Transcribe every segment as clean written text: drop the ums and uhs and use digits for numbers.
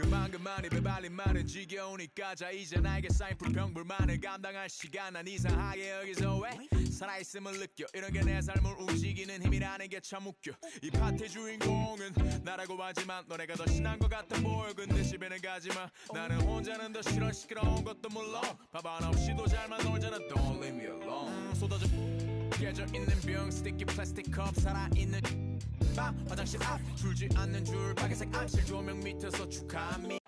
그만이 배발린 말은 지겨우니까 자 이제 나에게 쌓인 불평불만을 감당할 시간 난 이상하게 여기서 왜 살아있음을 느껴 이런 게 내 삶을 움직이는 힘이라는 게 참 웃겨 이 파티 주인공은 나라고 하지만 너네가 더 신난 것 같아 보여 근데 집에는 가지마 나는 혼자는 더 싫어 시끄러운 것도 물론 밥 하나 없이도 잘만 놀잖아 Don't leave me alone 쏟아져 깨져 있는 병 스티키 플라스틱 컵 살아있는 밤 화장실 앞 줄지 않는 줄 빨간색 암실 조명 밑에서 축하합니다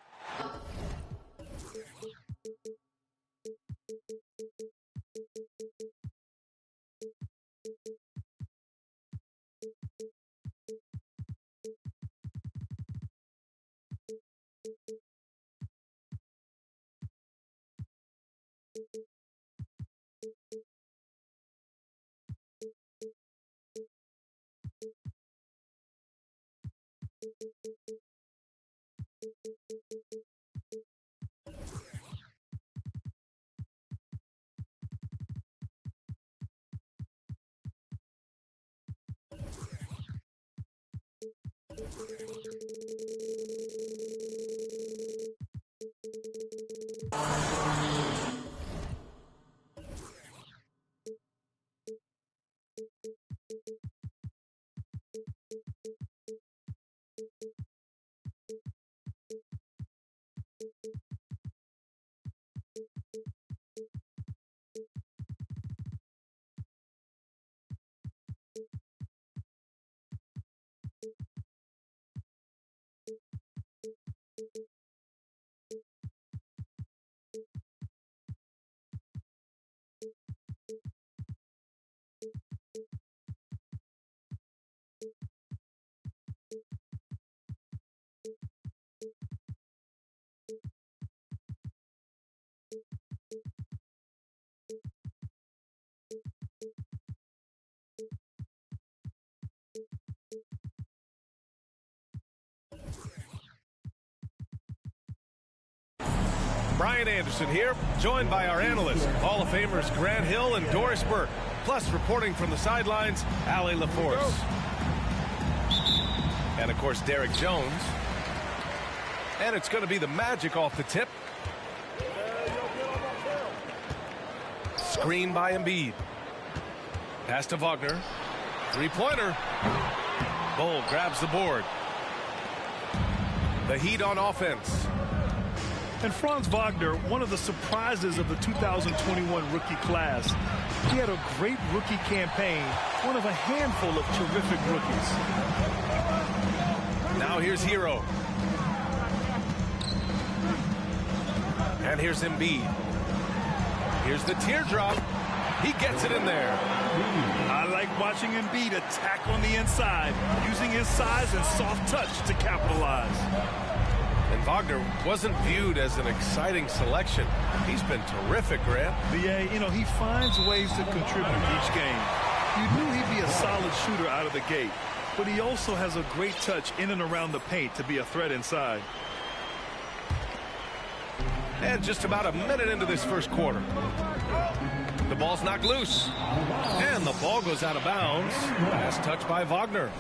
Brian Anderson here, joined by our analysts, Hall of Famers Grant Hill and Doris Burke, plus reporting from the sidelines, Allie LaForce. And, of course, Derek Jones. And it's going to be the Magic off the tip. Screen by Embiid. Pass to Wagner. Three-pointer. Bull grabs the board. The Heat on offense. And Franz Wagner, one of the surprises of the 2021 rookie class. He had a great rookie campaign, one of a handful of terrific rookies. Now here's Hero. And here's Embiid. Here's the teardrop. He gets it in there. I like watching Embiid attack on the inside, using his size and soft touch to capitalize. And Wagner wasn't viewed as an exciting selection. He's been terrific, Grant. Yeah, you know, he finds ways to contribute each game. You knew he'd be a solid shooter out of the gate, but he also has a great touch in and around the paint to be a threat inside. And just about a minute into this first quarter. The ball's knocked loose. And the ball goes out of bounds. Last touch by Wagner.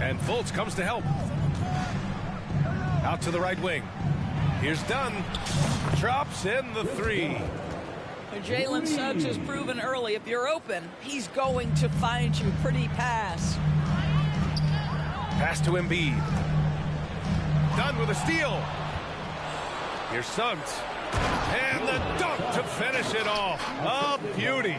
And Fultz comes to help. Out to the right wing. Here's Dunn. Drops in the three. Jalen Suggs has proven early, if you're open, he's going to find you. Pretty pass. Pass to Embiid. Dunn with a steal. Here's Suggs. And the dunk to finish it off. A beauty.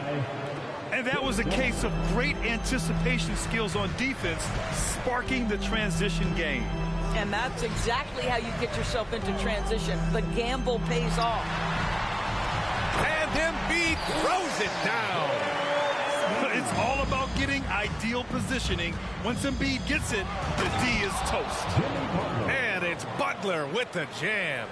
And that was a case of great anticipation skills on defense, sparking the transition game. And that's exactly how you get yourself into transition. The gamble pays off. And Embiid throws it down. It's all about getting ideal positioning. Once Embiid gets it, the D is toast. And it's Butler with the jam.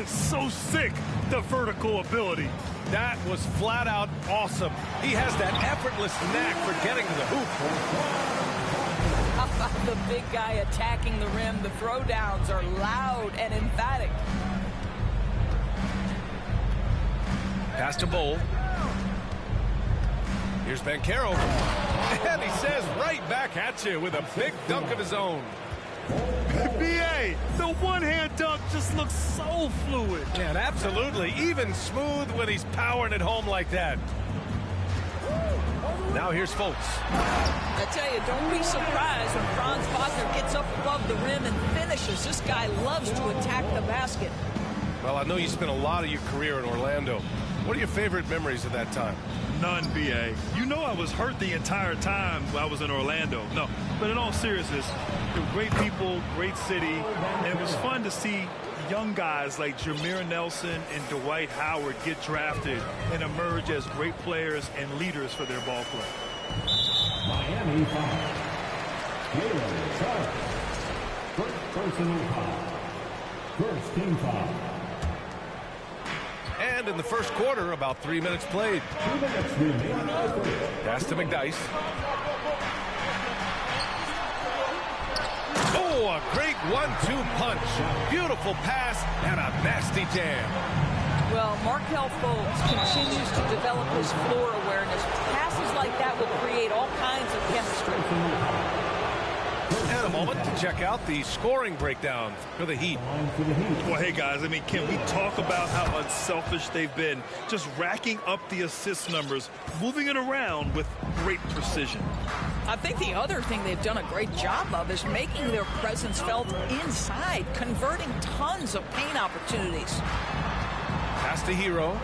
So sick, the vertical ability. That was flat out awesome. He has that effortless knack for getting to the hoop. How about the big guy attacking the rim? The throwdowns are loud and emphatic. Pass to Bull. Here's Banchero. And he says right back at you with a big dunk of his own. B.A., the one-hand dunk just looks so fluid. And absolutely, even smooth when he's powering it home like that. Now here's Fultz. I tell you, don't be surprised when Franz Wagner gets up above the rim and finishes. This guy loves to attack the basket. Well, I know you spent a lot of your career in Orlando. What are your favorite memories of that time? None, B.A. You know I was hurt the entire time I was in Orlando. No, but in all seriousness, they're great people, great city, and it was fun to see young guys like Jameer Nelson and Dwight Howard get drafted and emerge as great players and leaders for their ball club. Miami foul. Taylor Charles. First personal foul. First team foul. And in the first quarter, about 3 minutes played. 2 minutes remaining. Pass to McDyess. Oh, a great 1-2 punch. Beautiful pass and a nasty jam. Well, Markelle Fultz continues to develop his floor awareness. Passes like that will create all kinds of chemistry. And a moment to check out the scoring breakdown for the Heat. Well, hey, guys, I mean, can we talk about how unselfish they've been? Just racking up the assist numbers, moving it around with great precision. I think the other thing they've done a great job of is making their presence felt inside, converting tons of paint opportunities. Pass to Hero.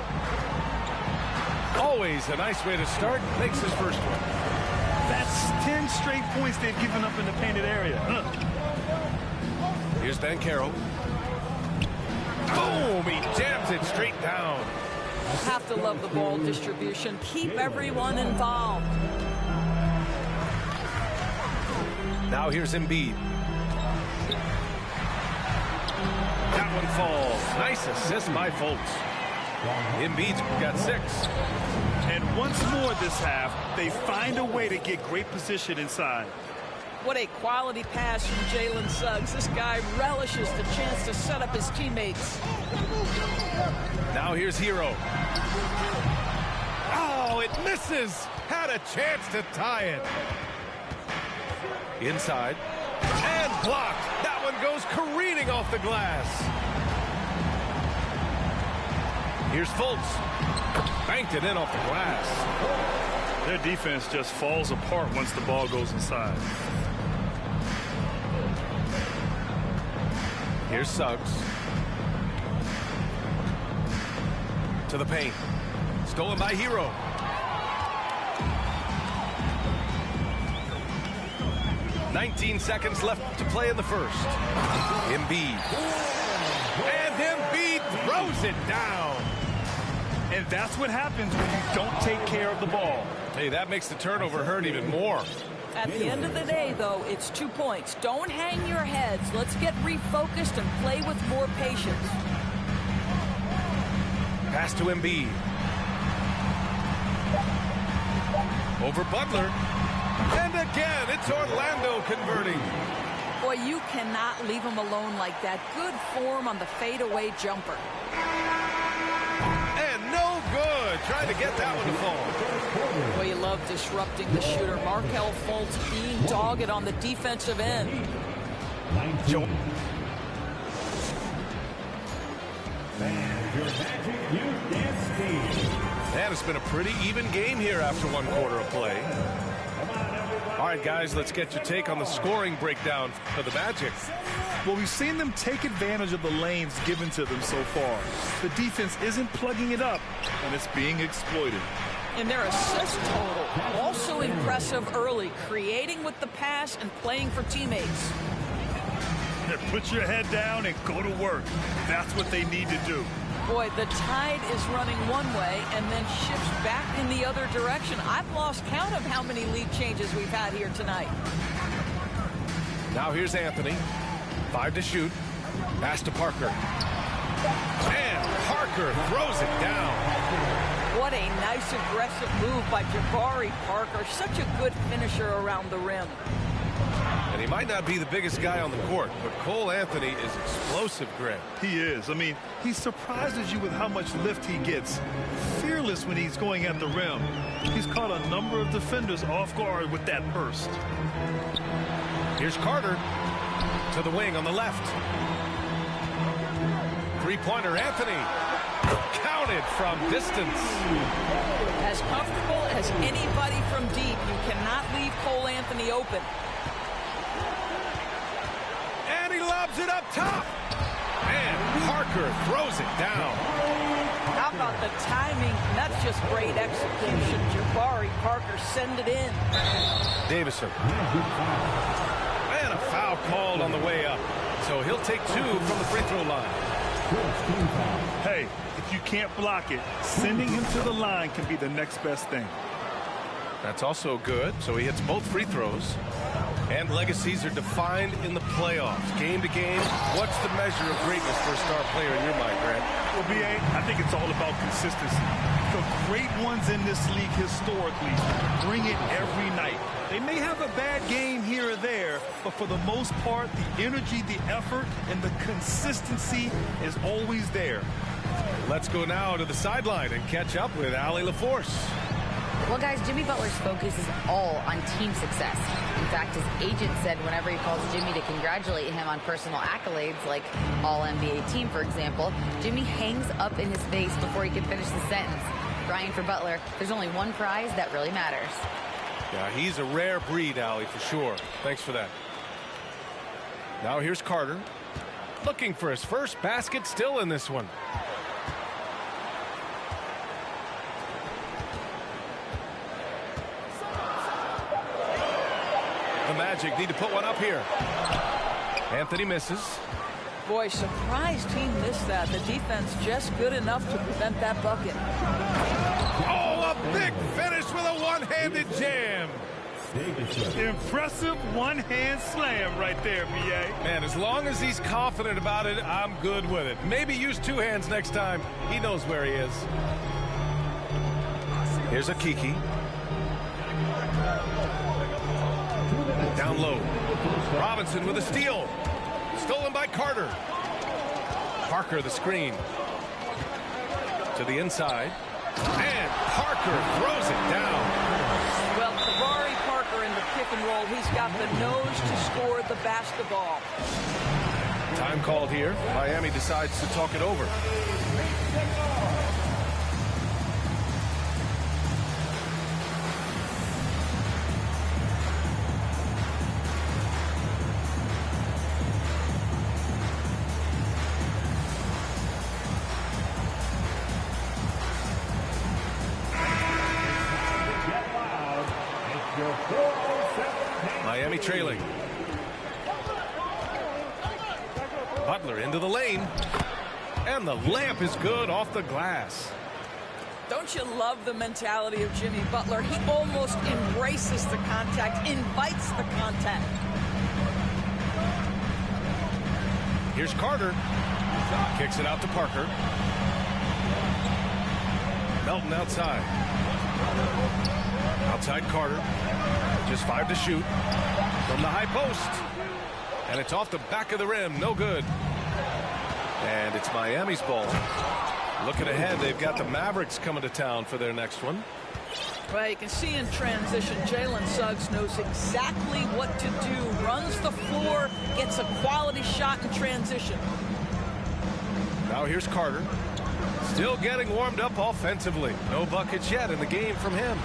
Always a nice way to start. Makes his first one. That's 10 straight points they've given up in the painted area. Here's Banchero. Boom! He jams it straight down. Have to love the ball distribution. Keep everyone involved. Now here's Embiid. That one falls. Nice assist by Fultz. Embiid's got 6. And once more this half, they find a way to get great position inside. What a quality pass from Jalen Suggs. This guy relishes the chance to set up his teammates. Now here's Hero. Oh, it misses. Had a chance to tie it. Inside. And blocked. That one goes careening off the glass. Here's Fultz. Banked it in off the glass. Their defense just falls apart once the ball goes inside. Here's Suggs. To the paint. Stolen by Hero. "19 seconds left to play in the first. Embiid. And Embiid throws it down. And that's what happens when you don't take care of the ball. Hey, that makes the turnover hurt even more. At the end of the day, though, it's 2 points. Don't hang your heads. Let's get refocused and play with more patience. Pass to Embiid. Over Butler. And again, it's Orlando converting. Boy, you cannot leave him alone like that. Good form on the fadeaway jumper. And no good. Trying to get that one to fall. Boy, you love disrupting the shooter. Markelle Fultz being dogged on the defensive end. Joe. And it's been a pretty even game here after 1 quarter of play. All right, guys, let's get your take on the scoring breakdown for the Magic. Well, we've seen them take advantage of the lanes given to them so far. The defense isn't plugging it up, and it's being exploited. And their assist total, also impressive early, creating with the pass and playing for teammates. Put your head down and go to work. That's what they need to do. Boy, the tide is running one way and then shifts back in the other direction. I've lost count of how many lead changes we've had here tonight. Now here's Anthony. 5 to shoot. Pass to Parker. And Parker throws it down. What a nice aggressive move by Jabari Parker. Such a good finisher around the rim. And he might not be the biggest guy on the court, but Cole Anthony is explosive, Greg. He is. I mean, he surprises you with how much lift he gets. Fearless when he's going at the rim. He's caught a number of defenders off guard with that burst. Here's Carter to the wing on the left. Three-pointer, Anthony. Counted from distance. As comfortable as anybody from deep, you cannot leave Cole Anthony open. And he lobs it up top. And Parker throws it down. How about the timing? That's just great execution. Jabari Parker send it in. Davison. And a foul called on the way up. So he'll take 2 from the free throw line. Hey, if you can't block it, sending him to the line can be the next best thing. That's also good. So he hits both free throws. And legacies are defined in the playoffs. Game to game, what's the measure of greatness for a star player in your mind, Grant? Well, B.A., I think it's all about consistency. The great ones in this league historically bring it every night. They may have a bad game here or there, but for the most part, the energy, the effort, and the consistency is always there. Let's go now to the sideline and catch up with Allie LaForce. Well, guys, Jimmy Butler's focus is all on team success. In fact, his agent said whenever he calls Jimmy to congratulate him on personal accolades, like All-NBA team, for example, Jimmy hangs up in his face before he can finish the sentence. Ryan, for Butler, there's only one prize that really matters. Yeah, he's a rare breed, Allie, for sure. Thanks for that. Now here's Carter. Looking for his first basket, still in this one. The Magic need to put one up here. Anthony misses. Boy, surprised he missed that. The defense just good enough to prevent that bucket. Oh, a big finish with a one-handed jam. Impressive one-hand slam right there, B.A. Man, as long as he's confident about it, I'm good with it. Maybe use 2 hands next time. He knows where he is. Here's a Kiki. Down low. Robinson with a steal. Stolen by Carter. Parker the screen. To the inside. And Parker throws it down. Well, Jabari Parker in the pick and roll, he's got the nose to score the basketball. Time called here. Miami decides to talk it over. Miami trailing. Butler into the lane. And the layup is good off the glass. Don't you love the mentality of Jimmy Butler? He almost embraces the contact, invites the contact. Here's Carter. Kicks it out to Parker. Melton outside. Outside Carter. Just 5 to shoot. From the high post. And it's off the back of the rim. No good. And it's Miami's ball. Looking ahead, they've got the Mavericks coming to town for their next one. Well, you can see in transition, Jalen Suggs knows exactly what to do. Runs the floor, gets a quality shot in transition. Now here's Carter. Still getting warmed up offensively. No buckets yet in the game from him.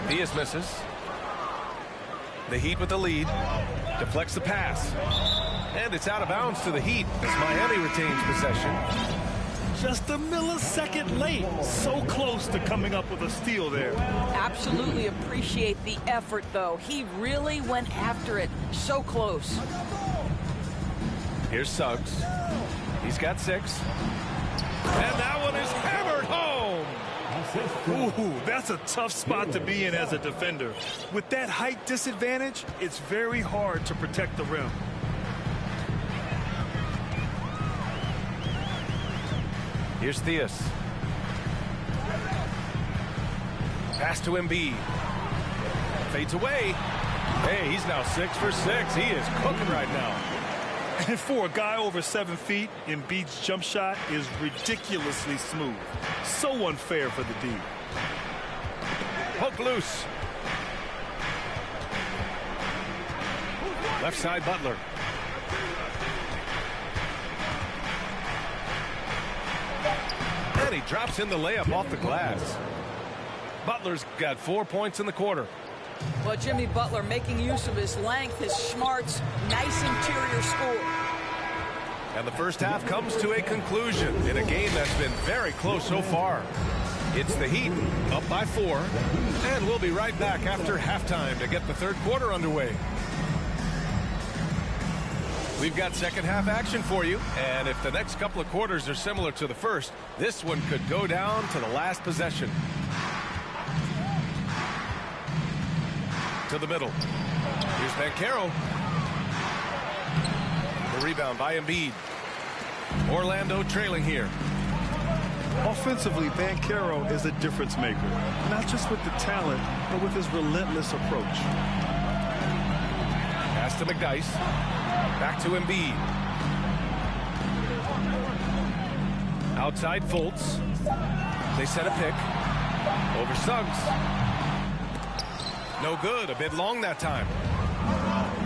Diaz misses. The Heat with the lead. Deflects the pass. And it's out of bounds to the Heat as Miami retains possession. Just a millisecond late. So close to coming up with a steal there. Absolutely appreciate the effort, though. He really went after it. So close. Here's Suggs. He's got 6. And that one is hammered home. Ooh, that's a tough spot to be in as a defender. With that height disadvantage, it's very hard to protect the rim. Here's Diaz. Pass to Embiid. Fades away. Hey, he's now 6 for 6. He is cooking right now. And for a guy over 7 feet, Embiid's jump shot is ridiculously smooth. So unfair for the D. Poke loose. Left side, Butler. And he drops in the layup off the glass. Butler's got 4 points in the quarter. Well, Jimmy Butler making use of his length, his smarts, nice interior score. And the first half comes to a conclusion in a game that's been very close so far. It's the Heat up by 4, and we'll be right back after halftime to get the third quarter underway. We've got second half action for you, and if the next couple of quarters are similar to the first, this one could go down to the last possession. To the middle. Here's Banchero. The rebound by Embiid. Orlando trailing here. Offensively, Banchero is a difference maker, not just with the talent, but with his relentless approach. Pass to McDyess. Back to Embiid. Outside Fultz. They set a pick. Over Suggs. No good. A bit long that time.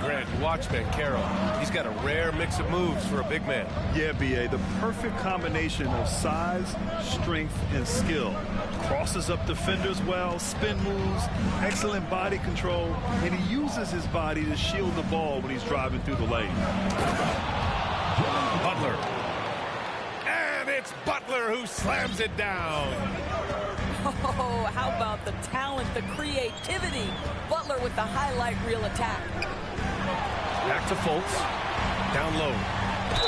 Grant, watch Banchero. He's got a rare mix of moves for a big man. Yeah, B.A., the perfect combination of size, strength, and skill. Crosses up defenders well, spin moves, excellent body control, and he uses his body to shield the ball when he's driving through the lane. Butler. And it's Butler who slams it down. Oh, how about the talent, the creativity? Butler with the highlight reel attack. Back to Fultz. Down low.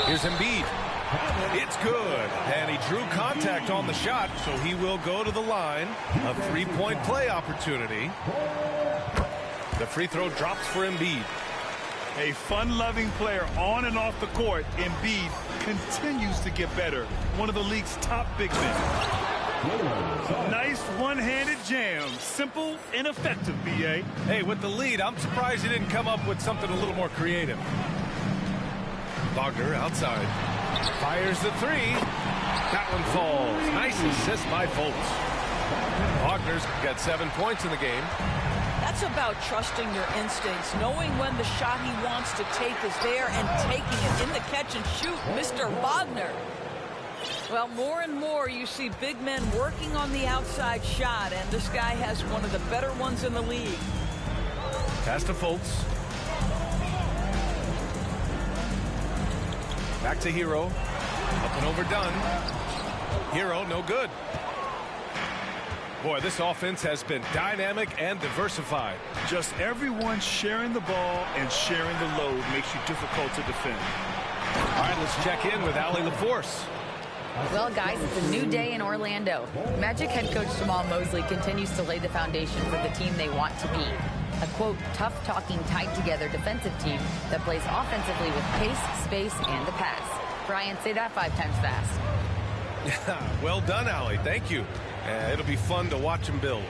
Here's Embiid. It's good. And he drew contact on the shot, so he will go to the line. A three-point play opportunity. The free throw drops for Embiid. A fun-loving player on and off the court, Embiid continues to get better. One of the league's top big men. Nice one-handed jam. Simple and effective, B.A. Hey, with the lead, I'm surprised he didn't come up with something a little more creative. Wagner outside. Fires the three. That one falls. Nice assist by Fultz. Wagner's got 7 points in the game. That's about trusting your instincts, knowing when the shot he wants to take is there and taking it in the catch and shoot, Mr. Wagner. Well, more and more you see big men working on the outside shot, and this guy has one of the better ones in the league. Pass to Fultz. Back to Hero. Up and overdone. Hero, no good. Boy, this offense has been dynamic and diversified. Just everyone sharing the ball and sharing the load makes you difficult to defend. All right, let's check in with Allie LaForce. Well, guys, it's a new day in Orlando. Magic head coach Jamal Mosley continues to lay the foundation for the team they want to be. A, quote, tough-talking, tied-together defensive team that plays offensively with pace, space, and the pass. Brian, say that 5 times fast. Well done, Allie. Thank you. It'll be fun to watch him build.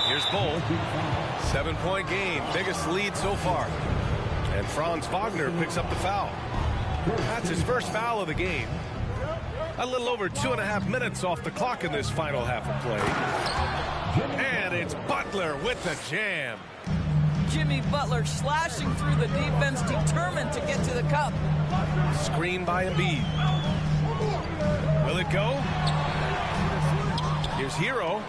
Here's Bull. 7-point game. Biggest lead so far. And Franz Wagner picks up the foul. That's his first foul of the game. A little over 2.5 minutes off the clock in this final half of play. And it's Butler with the jam. Jimmy Butler slashing through the defense, determined to get to the cup. Screen by Embiid. Will it go? Here's Hero.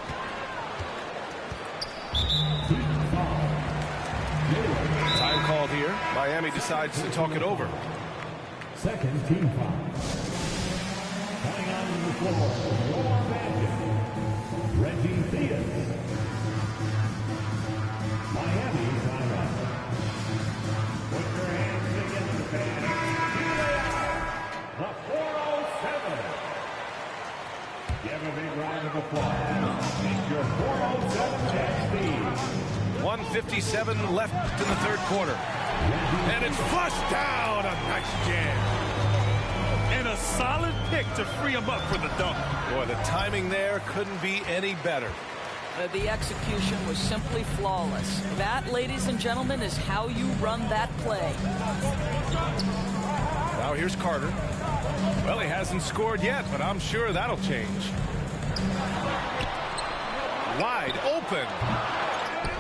Time called here. Miami decides to talk it over. Second team foul. Coming on the floor for your Magic, Reggie Theus. Miami timeout. Put your hands together, fans. Here they are, the 407. Give a big round of applause. It's your 407 Jazz. 1:57 left in the third quarter. And it's flushed down. A nice jam. And a solid pick to free him up for the dunk. Boy, the timing there couldn't be any better. The execution was simply flawless. That, ladies and gentlemen, is how you run that play. Now here's Carter. Well, he hasn't scored yet, but I'm sure that'll change. Wide open.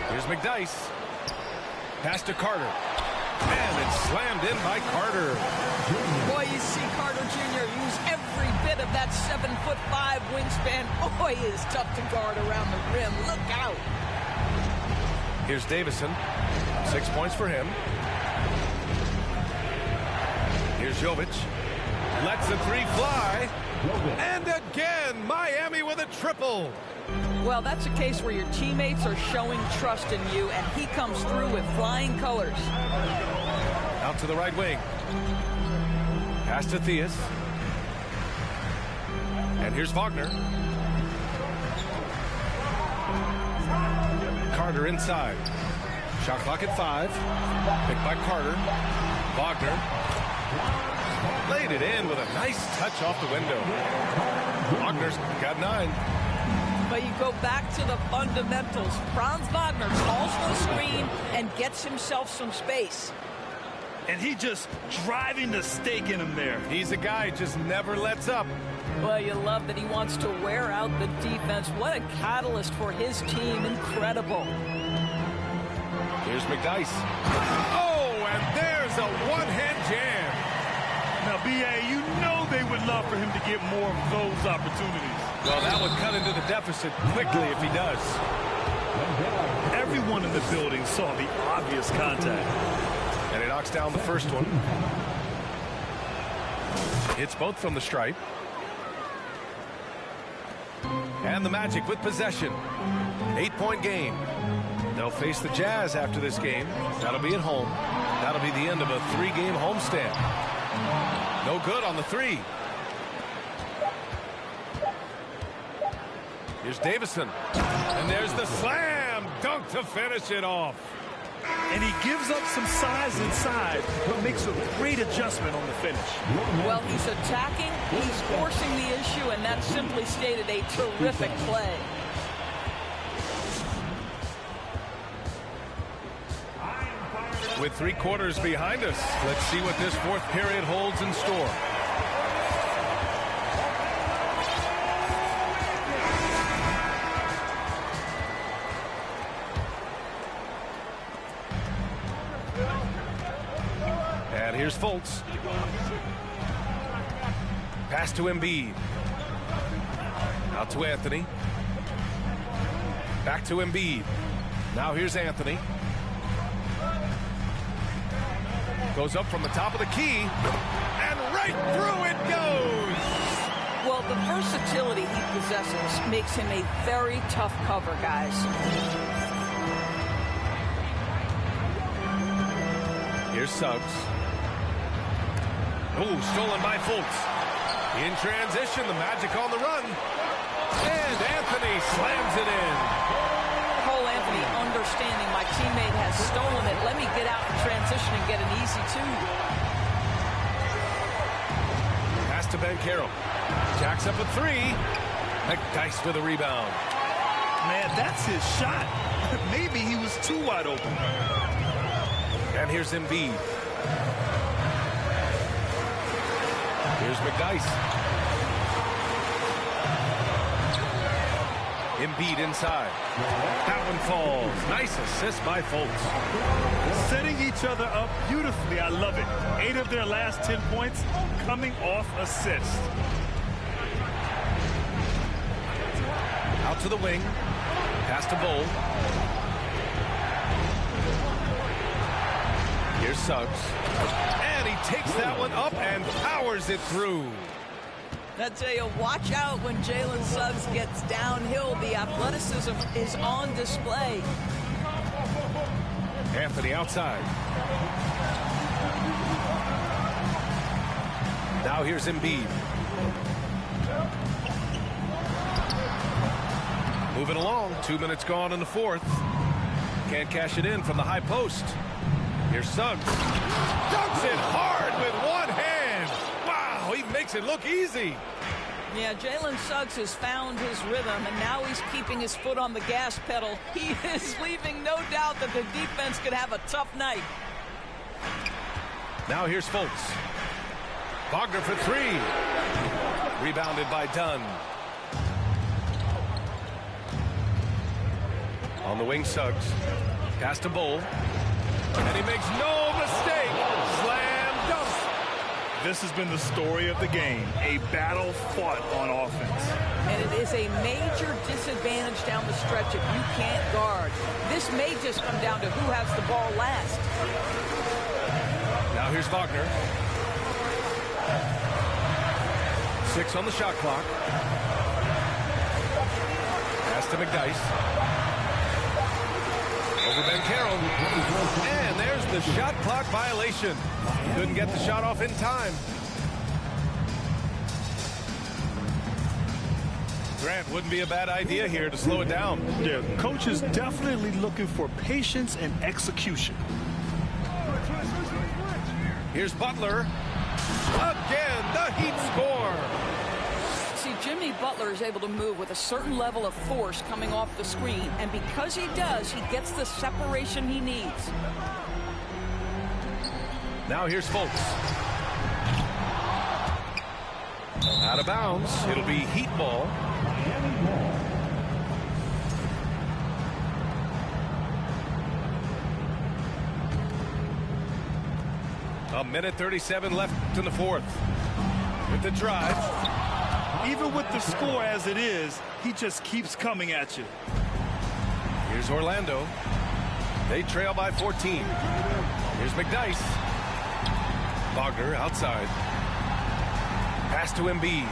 Here's McDyess. Pass to Carter. And it's slammed in by Carter. Boy, you see Carter Jr. use every bit of that 7'5" wingspan. Boy, he is tough to guard around the rim. Look out. Here's Davison. 6 points for him. Here's Jovic. Lets the three fly. And again, Miami with a triple. Well, that's a case where your teammates are showing trust in you, and he comes through with flying colors. Out to the right wing. Pass to Theus. And here's Wagner. Carter inside. Shot clock at 5. Picked by Carter. Wagner. Laid it in with a nice touch off the window. Wagner's got 9. But you go back to the fundamentals. Franz Wagner calls for the screen and gets himself some space. And he just driving the stake in him there. He's a guy who just never lets up. Well, you love that he wants to wear out the defense. What a catalyst for his team. Incredible. Here's McDyess. Oh, and there's a one-hand jam. Now, B.A., you know they would love for him to get more of those opportunities. Well, that would cut into the deficit quickly if he does. Everyone in the building saw the obvious contact. And he knocks down the first one. Hits both from the stripe. And the Magic with possession. 8-point game. They'll face the Jazz after this game. That'll be at home. That'll be the end of a 3-game homestand. No good on the 3. Here's Davison. And there's the slam dunk to finish it off. And he gives up some size inside, but makes a great adjustment on the finish. Well, he's attacking, he's forcing the issue, and that simply stated a terrific play. With 3 quarters behind us, let's see what this 4th period holds in store. And here's Fultz. Pass to Embiid. Out to Anthony. Back to Embiid. Now here's Anthony. Goes up from the top of the key, and right through it goes. Well, the versatility he possesses makes him a very tough cover, guys. Here's Suggs. Oh, stolen by Fultz. In transition, the Magic on the run. And Anthony slams it in. Cole Anthony understanding my teammate has stolen it. Let me get out in transition and get an easy 2. Pass to Ben Carroll. Jacks up a 3. McDyess with a rebound. Man, that's his shot. Maybe he was too wide open. And here's Embiid. Here's McDyess. Embiid inside. That one falls. Nice assist by Fultz. Setting each other up beautifully. I love it. 8 of their last 10 points coming off assists. Out to the wing. Pass to Bull. Here's Suggs. And he takes that one up and powers it through. I tell you, watch out when Jalen Suggs gets downhill. The athleticism is on display. Anthony outside. Now here's Embiid. Moving along. 2 minutes gone in the 4th. Can't cash it in from the high post. Here's Suggs. Dunks it hard with one hand. Wow, he makes it look easy. Yeah, Jalen Suggs has found his rhythm, and now he's keeping his foot on the gas pedal. He is leaving no doubt that the defense could have a tough night. Now here's Fultz. Wagner for three. Rebounded by Dunn. On the wing, Suggs. Pass to Bull. And he makes no mistake. Slam dunk. This has been the story of the game. A battle fought on offense. And it is a major disadvantage down the stretch if you can't guard. This may just come down to who has the ball last. Now here's Wagner. 6 on the shot clock. Pass to McDyess. Over Ben Carroll. And there's the shot clock violation. Couldn't get the shot off in time. Grant, wouldn't be a bad idea here to slow it down. Yeah, coach is definitely looking for patience and execution. Here's Butler. Again, the Heat score. See, Jimmy Butler is able to move with a certain level of force coming off the screen, and because he does, he gets the separation he needs. Now here's Fultz. Out of bounds. It'll be Heat ball. A minute 37 left in the fourth. With the drive. Even with the score as it is, he just keeps coming at you. Here's Orlando. They trail by 14. Here's McDyess. Wagner outside. Pass to Embiid.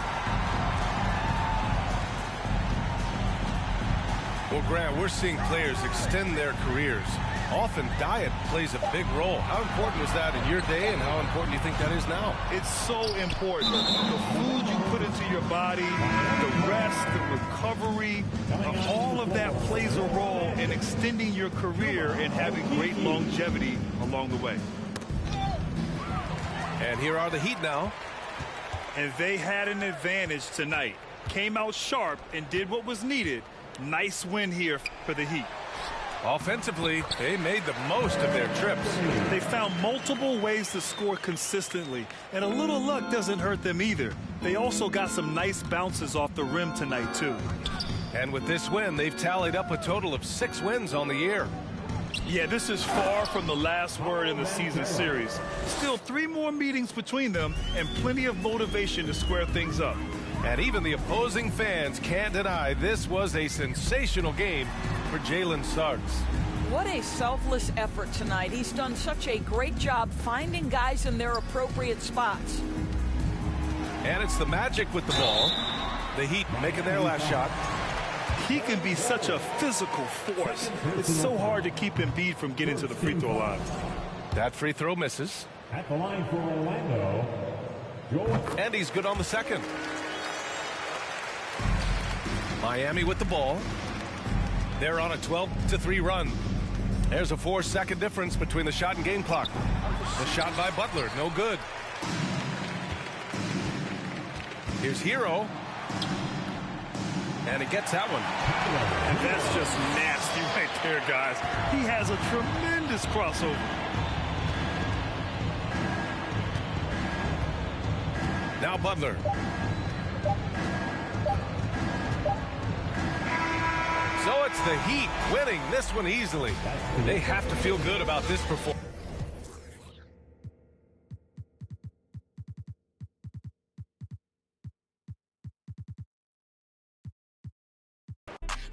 Well, Grant, we're seeing players extend their careers. Often diet plays a big role. How important was that in your day, and how important do you think that is now? It's so important. The food you put into your body, the rest, the recovery, all of that plays a role in extending your career and having great longevity along the way. And here are the Heat now. And they had an advantage tonight. Came out sharp and did what was needed. Nice win here for the Heat. Offensively, they made the most of their trips. They found multiple ways to score consistently, and a little luck doesn't hurt them either. They also got some nice bounces off the rim tonight, too. And with this win, they've tallied up a total of 6 wins on the year. Yeah, this is far from the last word in the season series. Still 3 more meetings between them and plenty of motivation to square things up. And even the opposing fans can't deny this was a sensational game for Jalen Suggs. What a selfless effort tonight. He's done such a great job finding guys in their appropriate spots. And it's the Magic with the ball. The Heat making their last shot. He can be such a physical force. It's so hard to keep Embiid from getting to the free throw line. That free throw misses. At the line for Orlando, Joel. And he's good on the second. Miami with the ball. They're on a 12-3 run. There's a 4-second difference between the shot and game clock. The shot by Butler, no good. Here's Hero. And he gets that one. And that's just nasty right there, guys. He has a tremendous crossover. Now Butler. So it's the Heat winning this one easily. They have to feel good about this performance.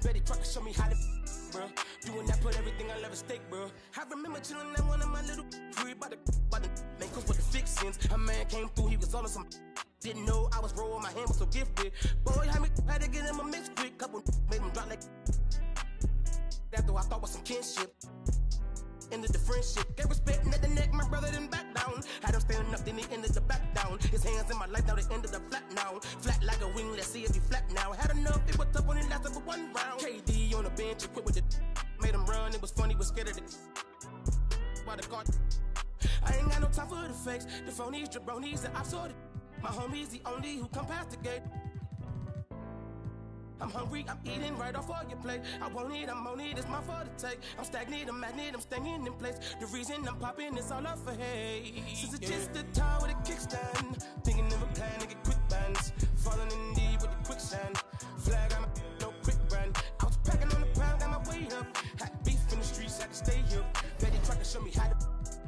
Betty Crocker show me how to bro. Doing that, put everything I love at stake, bro. I remember chilling at one of my little free by the man, cause with the fixins. A man came through, he was on some. Didn't know I was rolling, my hand was so gifted. Boy, had to get him a mix quick. Couple made him drop like. After I thought was some kinship. Ended the friendship, gave respect at the neck, my brother didn't back down. Had him standing up, then he ended the back down. His hands in my life, now they ended up flat now. Flat like a wing, let's see if he flat now. Had enough, it was tough when it lasted for 1 round. KD on the bench, equipped with it. Made him run, it was funny, was scared of it. By the guard. I ain't got no time for the fakes. The phonies, jabronis, and I'm sorted. My homie's the only who come past the gate. I'm hungry, I'm eating right off all your plate. I want it, I'm on it, it's my fault to take. I'm stagnant, I'm magnet, I'm staying in place. The reason I'm popping is all up for hate. Since it's just a time with a kickstand. Thinking of a plan to get quick bands. Falling in deep with the quicksand. Flag, I'm no quick brand. I was packing on the pound, got my weight up. Had beef in the streets, I can stay here. Betty try to show me how to,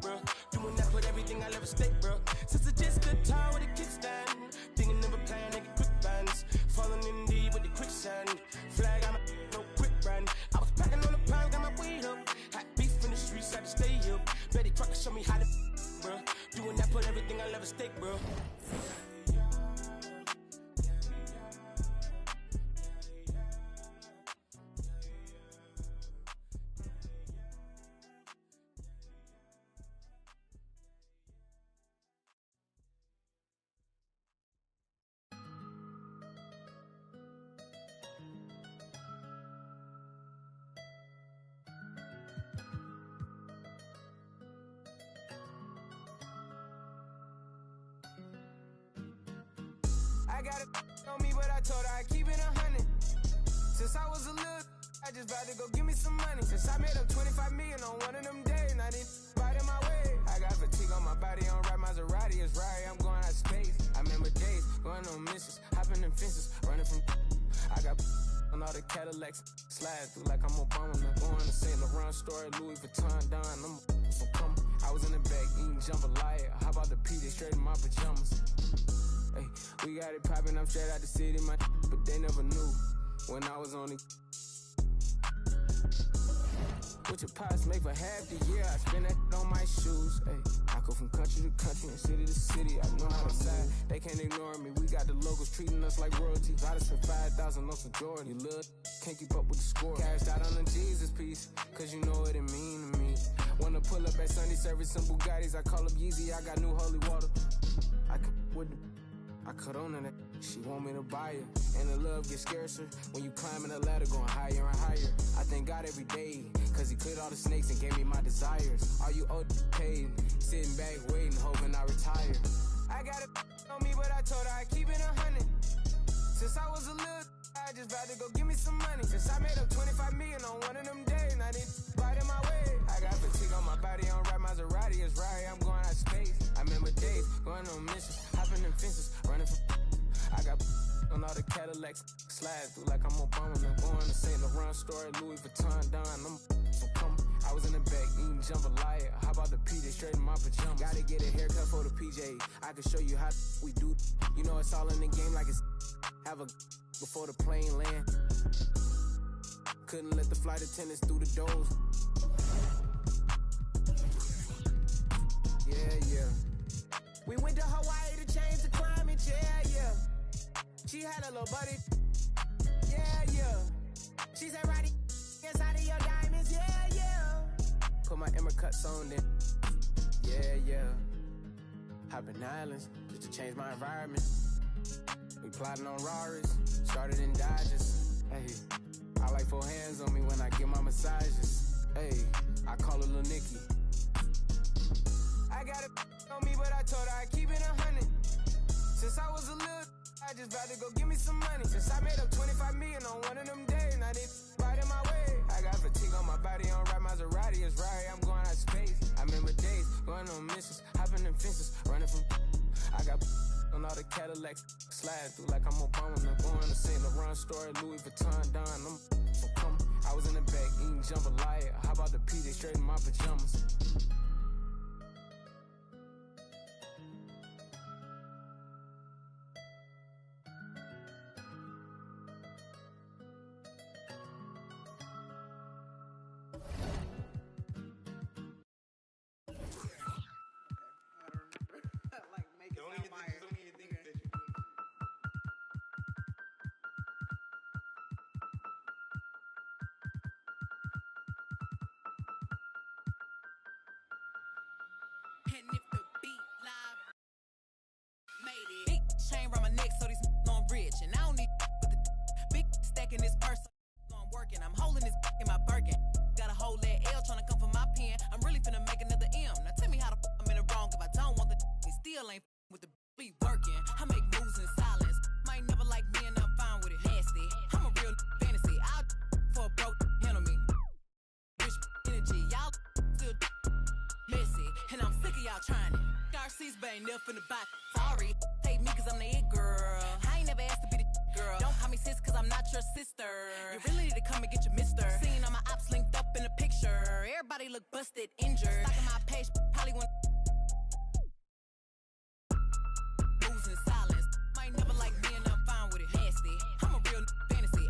bro. Doing that with everything I'll ever stake, bro. Since it's just a time with a kickstand. Thinking of a plan to get quick bands. Falling in deep with the quicksand. Flag, I'm no quick brand. I was packing on the pound, got my weight up. Had beef in the streets, I had to stay here. Betty try to show me how to, bro. Doing that put everything I'll ever stake, bro. I got it on me, but I told her I keep it 100. Since I was a little, I just about to go give me some money. Since I made up 25 million on one of them days, now this right in my way. I got fatigue on my body, on right Maserati, it's right, I'm going out of space. I remember days, going on missions, hopping in fences, running from I got on all the Cadillacs, slide through like I'm Obama. Going to St. Laurent store, Louis Vuitton, Don, I'm so come. I was in the back eating jambalaya, how about the P, they straight in my pajamas. Hey, we got it poppin', I'm straight out the city, my but they never knew when I was on it. What your pops make for half the year, I spend that on my shoes. Hey, I go from country to country and city to city, I know how to side. They can't ignore me, we got the locals treating us like royalty. I done spent 5,000 on some Jordan, you look, can't keep up with the score. Cashed out on the Jesus piece, cause you know what it mean to me. Wanna pull up at Sunday service, some Bugattis, I call up Yeezy, I got new holy water. I could with the I cut on that, she want me to buy her. And the love gets scarcer when you climbing the ladder, going higher and higher. I thank God every day, cause he cleared all the snakes and gave me my desires. All you old paid, sitting back waiting, hoping I retire. I got it on me, but I told her I keep it 100. Since I was a little, I just about to go give me some money. Since I made up 25 million on one of them days, now this right in my way. I got fatigue on my body, on right Maserati, it's right, I'm going out of space. I remember days, going on missions, hopping in fences, running from I got on all the Cadillacs, slide through like I'm Obama. Going to St. Laurent store, Louis Vuitton, Don, I'm so come. I was in the back eating jambalaya, how about the P, they straight in my pajamas. Gotta get a haircut for the PJ, I can show you how we do. You know it's all in the game like it's have a before the plane land. Couldn't let the flight attendants through the doors. Yeah. We went to Hawaii to change the climate, yeah. She had a little buddy, yeah. She said, Roddy, inside of your diamonds, yeah. Put my Emma cuts on then, yeah. Hopping islands just to change my environment. We plotting on Raris, started in Dodges. Hey, I like 4 hands on me when I get my massages. Hey, I call her Lil Nicky. I got it on me, but I told her I keep it 100. Since I was a little, I just about to go give me some money. Since I made up 25 million on one of them days, now this right in my way. I got fatigue on my body, on right Maserati, it's right, I'm going out of space. I remember days, going on missions, hopping in fences, running from I got on all the Cadillacs, slide through like I'm Obama. Going to St. Laurent store, Louis Vuitton, Don, I'm so come. I was in the back eating jambalaya, how about the P, they straight in my pajamas. And if the beat live made it, big chain around my neck so these on rich, and I don't need with the big stack in this purse. I'm working, I'm holding this in my Birkin. Got a whole that L trying to come for my pen. I'm really finna make another M. Now tell me how the I'm in the wrong if I don't want the he still ain't with the beat working. I make moves in silence. Might never like me and I'm fine with it. Nasty. I'm a real seats, but ain't never finna buy. Sorry, take me cause I'm the it girl. I ain't never asked to be the girl. Don't call me sis cause I'm not your sister. You really need to come and get your mister. Seeing all my ops linked up in a picture. Everybody look busted, injured. Stuck on my page, probably want losing silence. Might never like me and I'm fine with it. Nasty. I'm a real fantasy.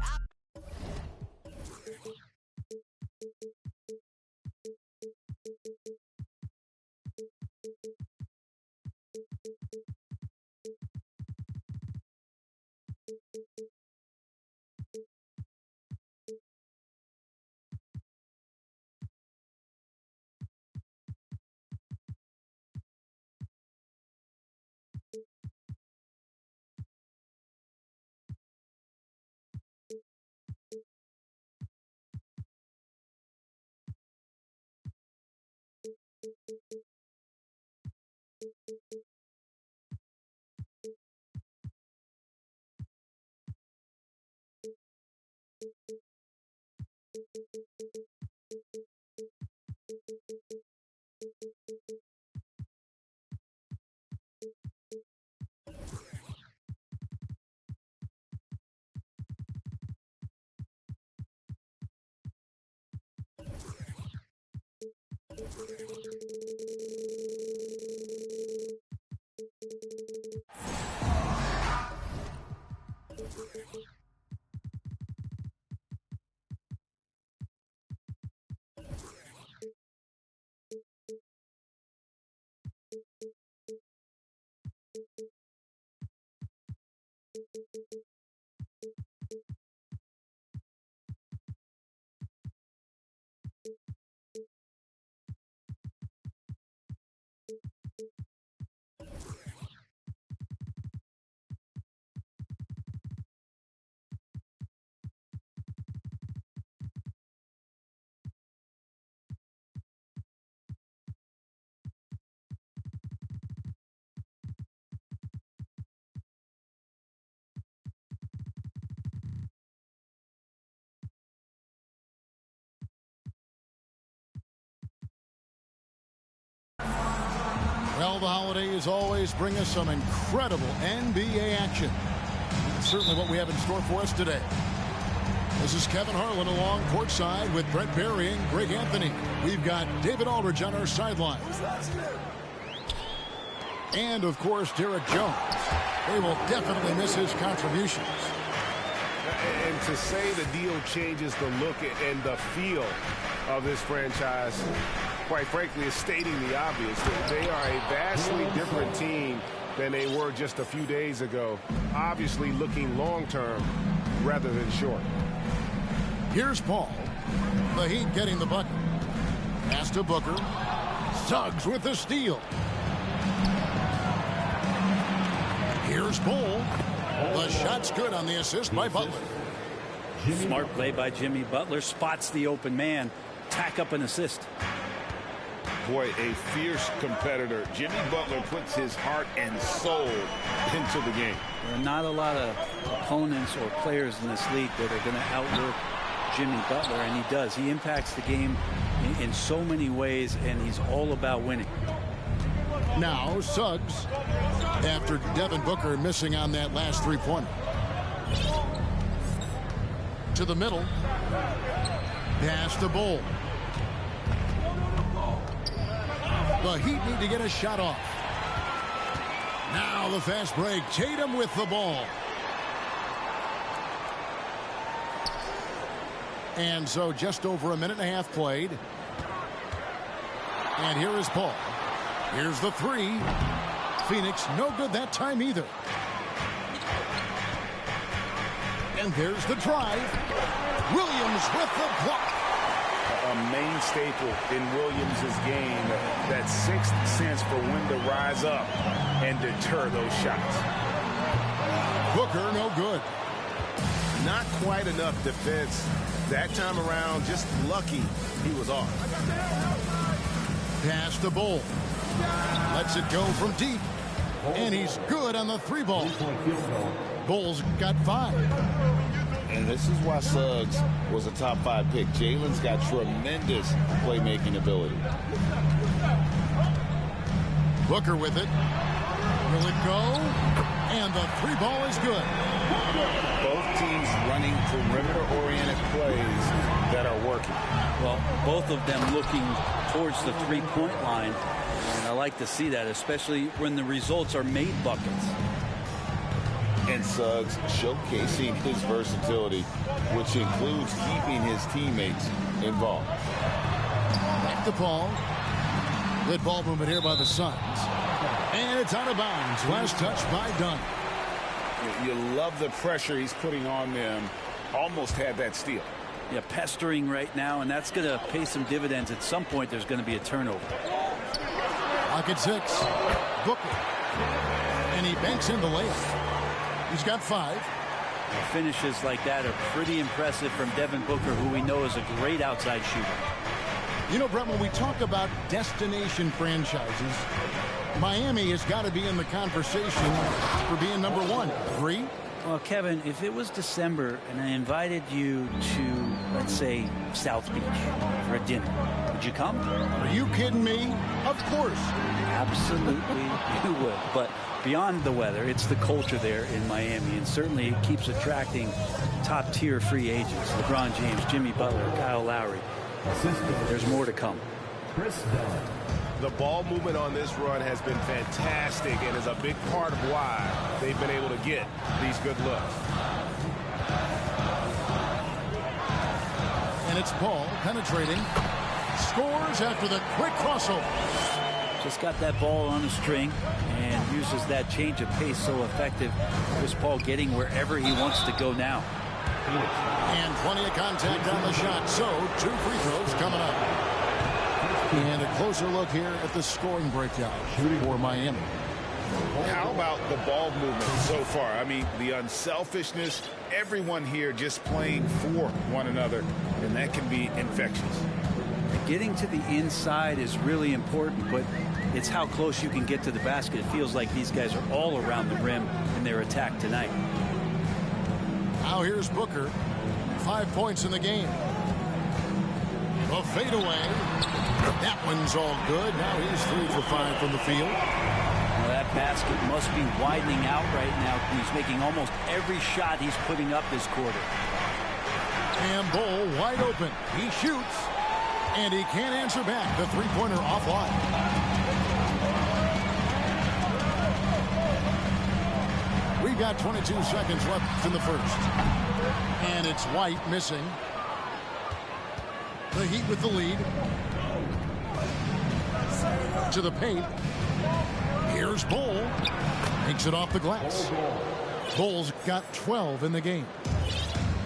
Well, the holidays always bring us some incredible NBA action. Certainly what we have in store for us today. This is Kevin Harlan along courtside with Brett Barry and Greg Anthony. We've got David Aldridge on our sideline. And, of course, Derek Jones. They will definitely miss his contributions. And to say the deal changes the look and the feel of this franchise, quite frankly, is stating the obvious. They are a vastly different team than they were just a few days ago. Obviously looking long-term rather than short. Here's Paul. The Heat getting the bucket. Pass to Booker. Suggs with the steal. Here's Bull. The shot's good on the assist by Butler. Smart play by Jimmy Butler. Spots the open man. Tack up an assist. Boy, a fierce competitor. Jimmy Butler puts his heart and soul into the game. There are not a lot of opponents or players in this league that are going to outwork Jimmy Butler, and he does. He impacts the game in so many ways, and he's all about winning. Now Suggs, after Devin Booker missing on that last three-pointer. To the middle. Pass to Bull. The Heat need to get a shot off. Now the fast break. Tatum with the ball. And so just over a minute and a half played. And here is Paul. Here's the three. Phoenix no good that time either. And there's the drive. Williams with the block. A main staple in Williams' game, that sixth sense for when to rise up and deter those shots. Booker no good. Not quite enough defense that time around. Just lucky he was off. Pass to Bull. Lets it go from deep. And he's good on the three ball. Bull's got 5. And this is why Suggs was a top 5 pick. Jalen's got tremendous playmaking ability. Booker with it. Will it go? And the three ball is good. Both teams running perimeter-oriented plays that are working. Well, both of them looking towards the three-point line. And I like to see that, especially when the results are made buckets. And Suggs showcasing his versatility, which includes keeping his teammates involved. Back to Paul. Good ball movement here by the Suns. And it's out of bounds. Last touch by Dunn. You love the pressure he's putting on them. Almost had that steal. Yeah, pestering right now, and that's going to pay some dividends. At some point, there's going to be a turnover. Pocket 6. Booker. And he banks in the layup. He's got 5. Finishes like that are pretty impressive from Devin Booker, who we know is a great outside shooter. You know, Brett, when we talk about destination franchises, Miami has got to be in the conversation for being number 1. Agree? Well, Kevin, if it was December and I invited you to, let's say, South Beach for a dinner, would you come? Are you kidding me? Of course. Absolutely you would. But beyond the weather, it's the culture there in Miami, and certainly it keeps attracting top-tier free agents. LeBron James, Jimmy Butler, Kyle Lowry. There's more to come. The ball movement on this run has been fantastic and is a big part of why they've been able to get these good looks. And it's Paul penetrating. Scores after the quick crossover. Just got that ball on a string and uses that change of pace so effective. Chris Paul getting wherever he wants to go now. And plenty of contact on the shot. So 2 free throws coming up. And a closer look here at the scoring breakdown for Miami. How about the ball movement so far? I mean, the unselfishness, everyone here just playing for one another, and that can be infectious. Getting to the inside is really important, but it's how close you can get to the basket. It feels like these guys are all around the rim in their attack tonight. Now here's Booker. 5 points in the game. A fadeaway. That one's all good. Now he's 3 for 5 from the field. Well, that basket must be widening out right now. He's making almost every shot he's putting up this quarter. And Bull wide open. He shoots. And he can't answer back. The three-pointer offline. We've got 22 seconds left in the first. And it's White missing. The Heat with the lead. To the paint. Here's Bull. Takes it off the glass. Bull's got 12 in the game.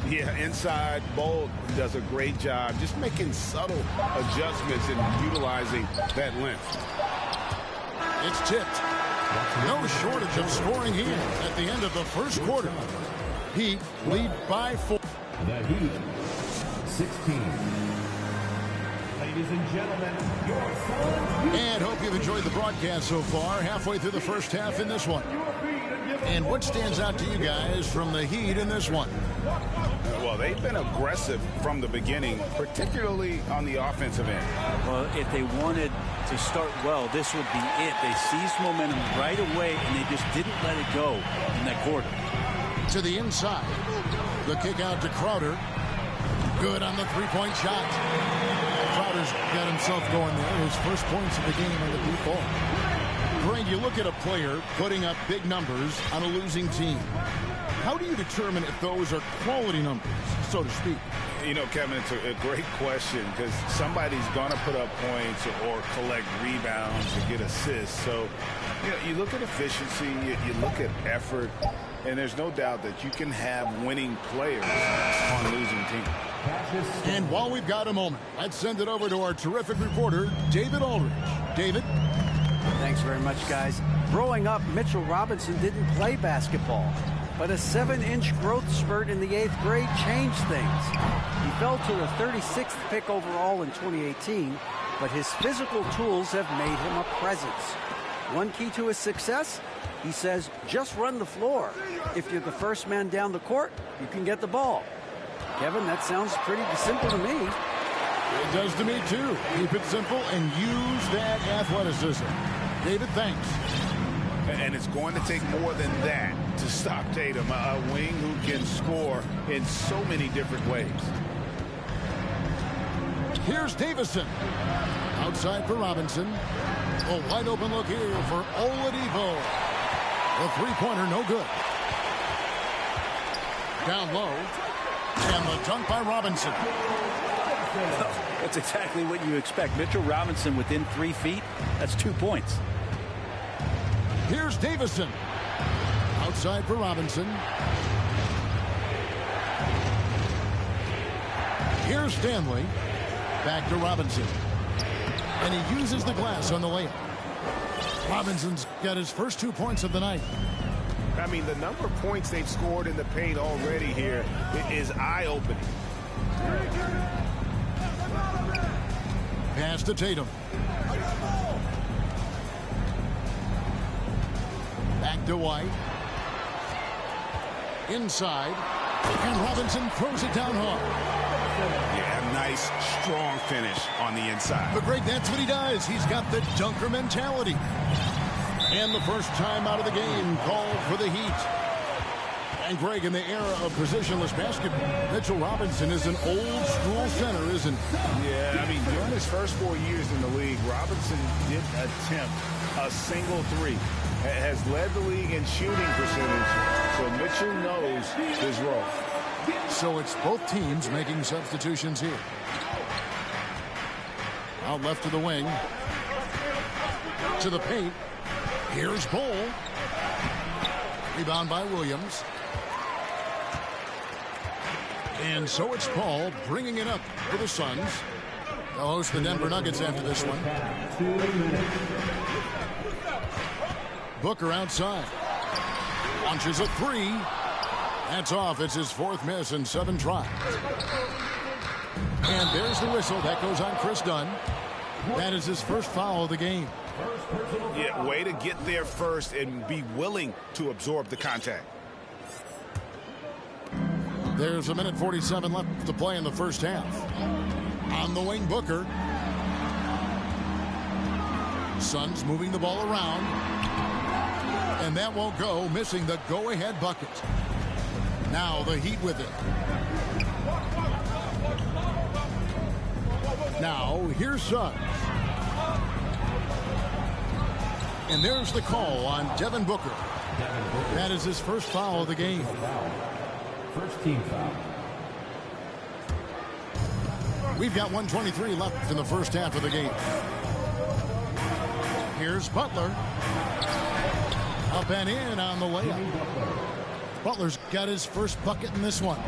Yeah, inside, Bull does a great job just making subtle adjustments and utilizing that length. It's tipped. No shortage of scoring here at the end of the first quarter. Heat lead by 4. The Heat, 16. Ladies and gentlemen, your Suns. And hope you've enjoyed the broadcast so far. Halfway through the first half in this one. And what stands out to you guys from the Heat in this one? Well, they've been aggressive from the beginning, particularly on the offensive end. Well, if they wanted to start well, this would be it. They seized momentum right away, and they just didn't let it go in that quarter. To the inside. The kick out to Crowder. Good on the three-point shot. Crowder's got himself going there. His first points of the game on the deep ball. Greg, you look at a player putting up big numbers on a losing team. How do you determine if those are quality numbers, so to speak? You know, Kevin, it's a great question because somebody's going to put up points or collect rebounds or get assists. So, you know, you look at efficiency, you look at effort, and there's no doubt that you can have winning players on losing teams. And while we've got a moment, let's send it over to our terrific reporter, David Aldridge. David? Thanks very much, guys. Growing up, Mitchell Robinson didn't play basketball, but a 7-inch growth spurt in the 8th grade changed things. He fell to the 36th pick overall in 2018, but his physical tools have made him a presence. One key to his success? He says, just run the floor. If you're the first man down the court, you can get the ball. Kevin, that sounds pretty simple to me. It does to me, too. Keep it simple and use that athleticism. David, thanks. And it's going to take more than that to stop Tatum, a wing who can score in so many different ways. Here's Davison. Outside for Robinson. A wide open look here for Oladipo. The three-pointer no good. Down low. And the dunk by Robinson. That's exactly what you expect. Mitchell Robinson within 3 feet. That's 2 points. Here's Davison. Outside for Robinson. Here's Stanley. Back to Robinson. And he uses the glass on the layup. Robinson's got his first 2 points of the night. I mean, the number of points they've scored in the paint already here is eye-opening. Pass to Tatum. Back to White. Inside. And Robinson throws it down hard. Yeah, nice, strong finish on the inside. But Greg, that's what he does. He's got the dunker mentality. And the first time out of the game called for the Heat. And Greg, in the era of positionless basketball, Mitchell Robinson is an old school center, isn't he? Yeah, I mean, during his first 4 years in the league, Robinson didn't attempt a single three. Has led the league in shooting percentage, so Mitchell knows his role. So it's both teams making substitutions here. Out left to the wing. To the paint. Here's Bol. Rebound by Williams. And so it's Paul bringing it up for the Suns. They'll host the Denver Nuggets after this one. Booker outside. Launches a three. That's off. It's his fourth miss in 7 tries. And there's the whistle. That goes on Chris Dunn. That is his first foul of the game. Yeah, way to get there first and be willing to absorb the contact. There's 1:47 left to play in the first half. On the wing, Booker. Suns moving the ball around. And that won't go, missing the go-ahead bucket. Now the Heat with it. Now here's Suggs. And there's the call on Devin Booker. That is his first foul of the game. First team foul. We've got 1:23 left in the first half of the game. Here's Butler. Up and in on the layup. Butler's got his first bucket in this one.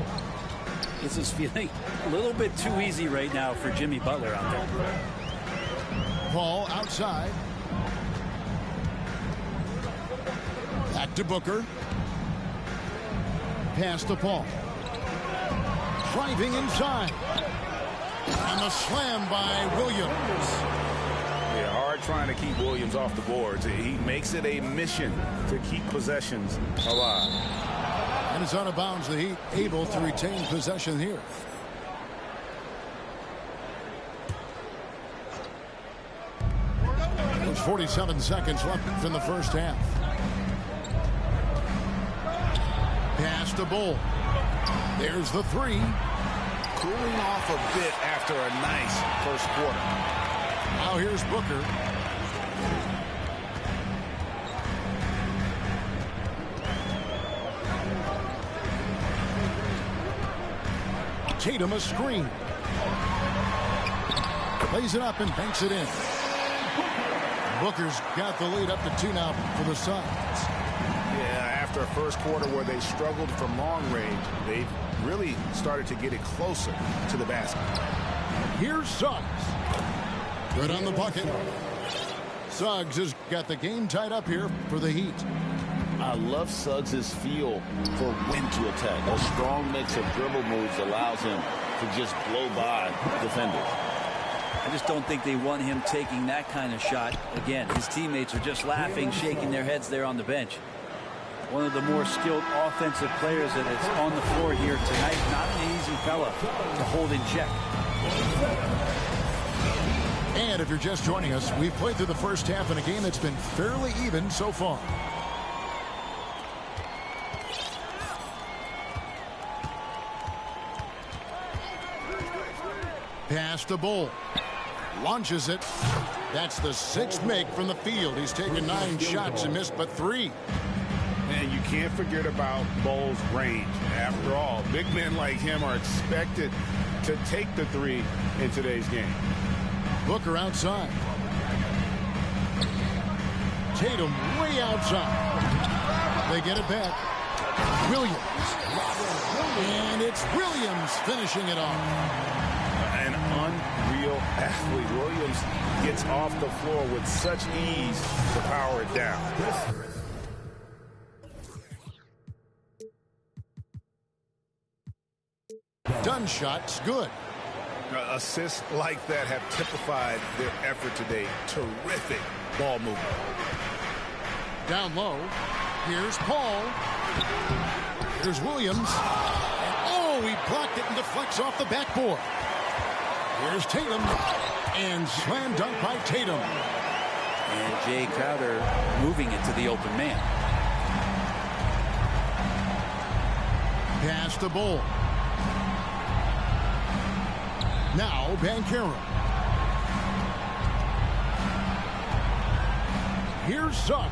This is feeling a little bit too easy right now for Jimmy Butler out there. Paul outside. Back to Booker. Pass to Paul. Driving inside. And the slam by Williams. Yeah, hard trying to keep Williams off the boards. He makes it a mission to keep possessions alive. And it's out of bounds. The Heat able to retain possession here. There's 47 seconds left in the first half. Pass to Bol. There's the three. Cooling off a bit after a nice first quarter. Now here's Booker. Tatum a screen. Plays it up and banks it in. Booker's got the lead up to 2 now for the Suns. Yeah, after a first quarter where they struggled from long range, they've really started to get it closer to the basket. Here's Suggs. Good on the bucket. Suggs has got the game tied up here for the Heat. I love Suggs' feel for when to attack. A strong mix of dribble moves allows him to just blow by defenders. I just don't think they want him taking that kind of shot. Again, his teammates are just laughing, shaking their heads there on the bench. One of the more skilled offensive players that is on the floor here tonight. Not an easy fella to hold in check. And if you're just joining us, we've played through the first half in a game that's been fairly even so far. Pass to Bull. Launches it. That's the 6th make from the field. He's taken 9 shots and missed but 3. And you can't forget about Bull's range. After all, big men like him are expected to take the 3 in today's game. Booker outside. Tatum way outside. They get it back. Williams. And it's Williams finishing it off. An unreal athlete. Williams gets off the floor with such ease to power it down. Done shot's good. Assists like that have typified their effort today. Terrific ball movement. Down low. Here's Paul. Here's Williams. Oh, he blocked it and deflects off the backboard. Here's Tatum. And slam dunk by Tatum. And Jay Crowder moving it to the open man. Pass to Bull. Now Banchero. Here's Suggs.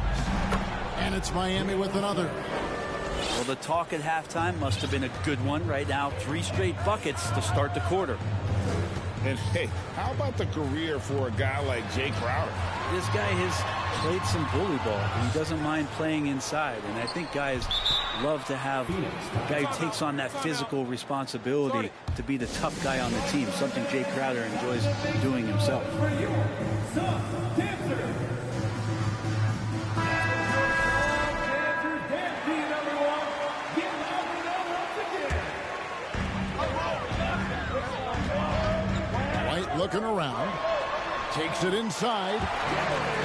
And it's Miami with another. Well, the talk at halftime must have been a good one. Right now, 3 straight buckets to start the quarter. And hey, how about the career for a guy like Jay Crowder? This guy has played some bully ball. He doesn't mind playing inside. And I think guys love to have a guy who takes on that physical responsibility to be the tough guy on the team, something Jay Crowder enjoys doing himself. White looking around, takes it inside,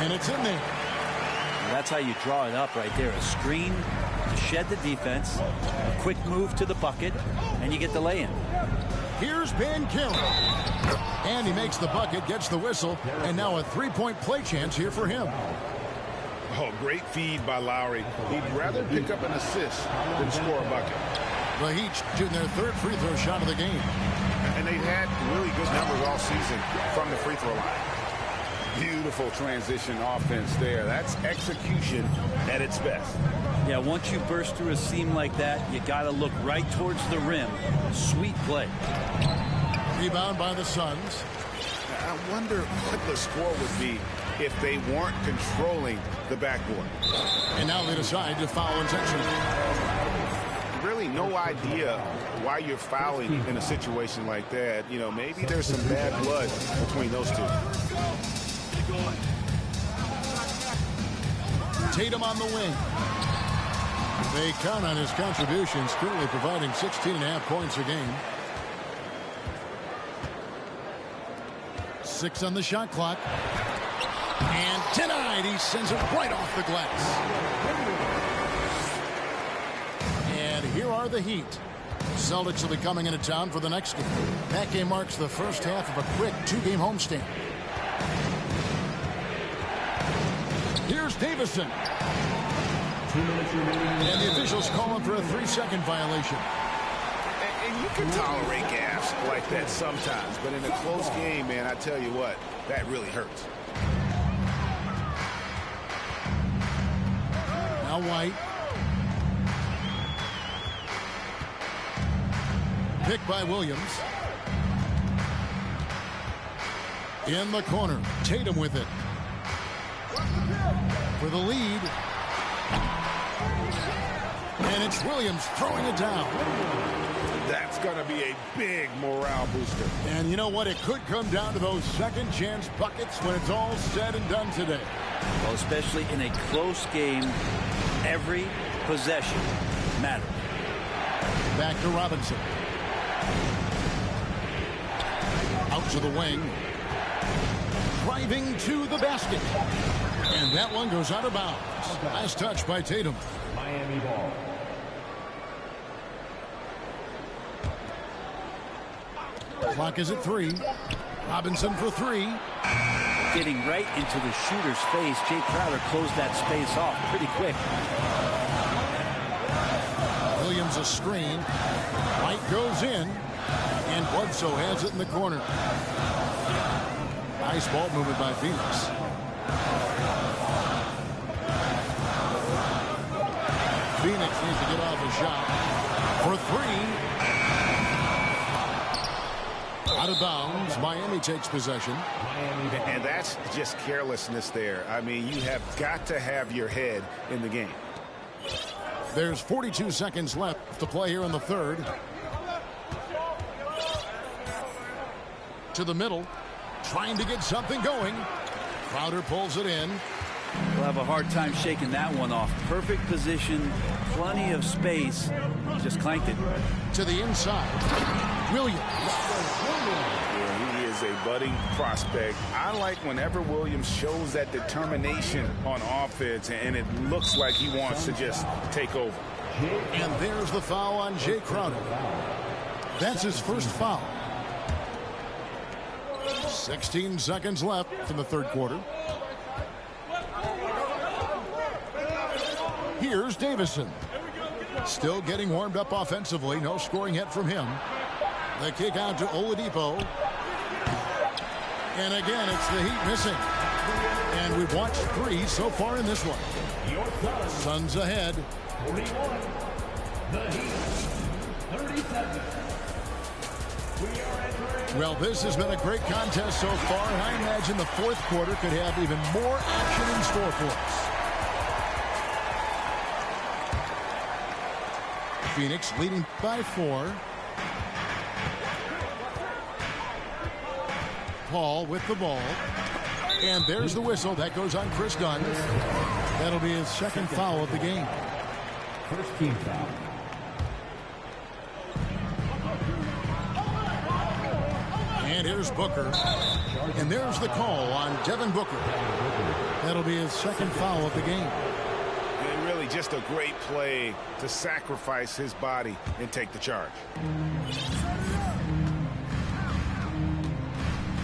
and it's in there. And that's how you draw it up right there. A screen to shed the defense, a quick move to the bucket, and you get the lay-in. Here's Banchero. And he makes the bucket, gets the whistle, and now a 3-point play chance here for him. Oh, great feed by Lowry. He'd rather pick up an assist than score a bucket. The Heat shooting their 3rd free throw shot of the game. And they've had really good numbers all season from the free throw line. Beautiful transition offense there. That's execution at its best. Yeah, once you burst through a seam like that, you got to look right towards the rim. Sweet play. Rebound by the Suns. I wonder what the score would be if they weren't controlling the backboard. And now they decide to foul intentionally. Really no idea why you're fouling in a situation like that. You know, maybe there's some bad blood between those two. Tatum on the wing. They count on his contributions, currently providing 16.5 points a game. 6 on the shot clock. And denied. He sends it right off the glass. And here are the Heat. Celtics will be coming into town for the next game. That game marks the first half of a quick 2-game homestand. Here's Davison. And the officials calling for a 3-second violation. And you can tolerate gaffes like that sometimes, but in a close game, man, I tell you what, that really hurts. Now White. Picked by Williams. In the corner. Tatum with it. For the lead. And it's Williams throwing it down. That's going to be a big morale booster. And you know what? It could come down to those second chance buckets when it's all said and done today. Well, especially in a close game, every possession matters. Back to Robinson. Out to the wing. Driving to the basket. And that one goes out of bounds. Last touch by Tatum. Miami ball. Clock is at 3. Robinson for three. Getting right into the shooter's face. Jay Crowder closed that space off pretty quick. Williams a screen. White goes in. And Bledsoe has it in the corner. Nice ball movement by Phoenix. Phoenix needs to get off a shot. For three. Out of bounds. Miami takes possession. And that's just carelessness there. I mean, you have got to have your head in the game. There's 42 seconds left to play here in the third. To the middle. Trying to get something going. Crowder pulls it in. We'll have a hard time shaking that one off. Perfect position. Plenty of space. Just clanked it. To the inside. Williams. Yeah, he is a budding prospect. I like whenever Williams shows that determination on offense, and it looks like he wants to just take over. And there's the foul on Jay Crowder. That's his first foul. 16 seconds left in the third quarter. Here's Davison. Still getting warmed up offensively. No scoring yet from him. The kick out to Oladipo. And again, it's the Heat missing. And we've watched three so far in this one. Suns ahead. 41. The Heat. 37. Well, this has been a great contest so far, and I imagine the fourth quarter could have even more action in store for us. Phoenix leading by 4. Paul with the ball. And there's the whistle. That goes on Chris Dunn. That'll be his second foul of the game. First team foul. And here's Booker. And there's the call on Devin Booker. That'll be his second foul of the game. And really just a great play to sacrifice his body and take the charge.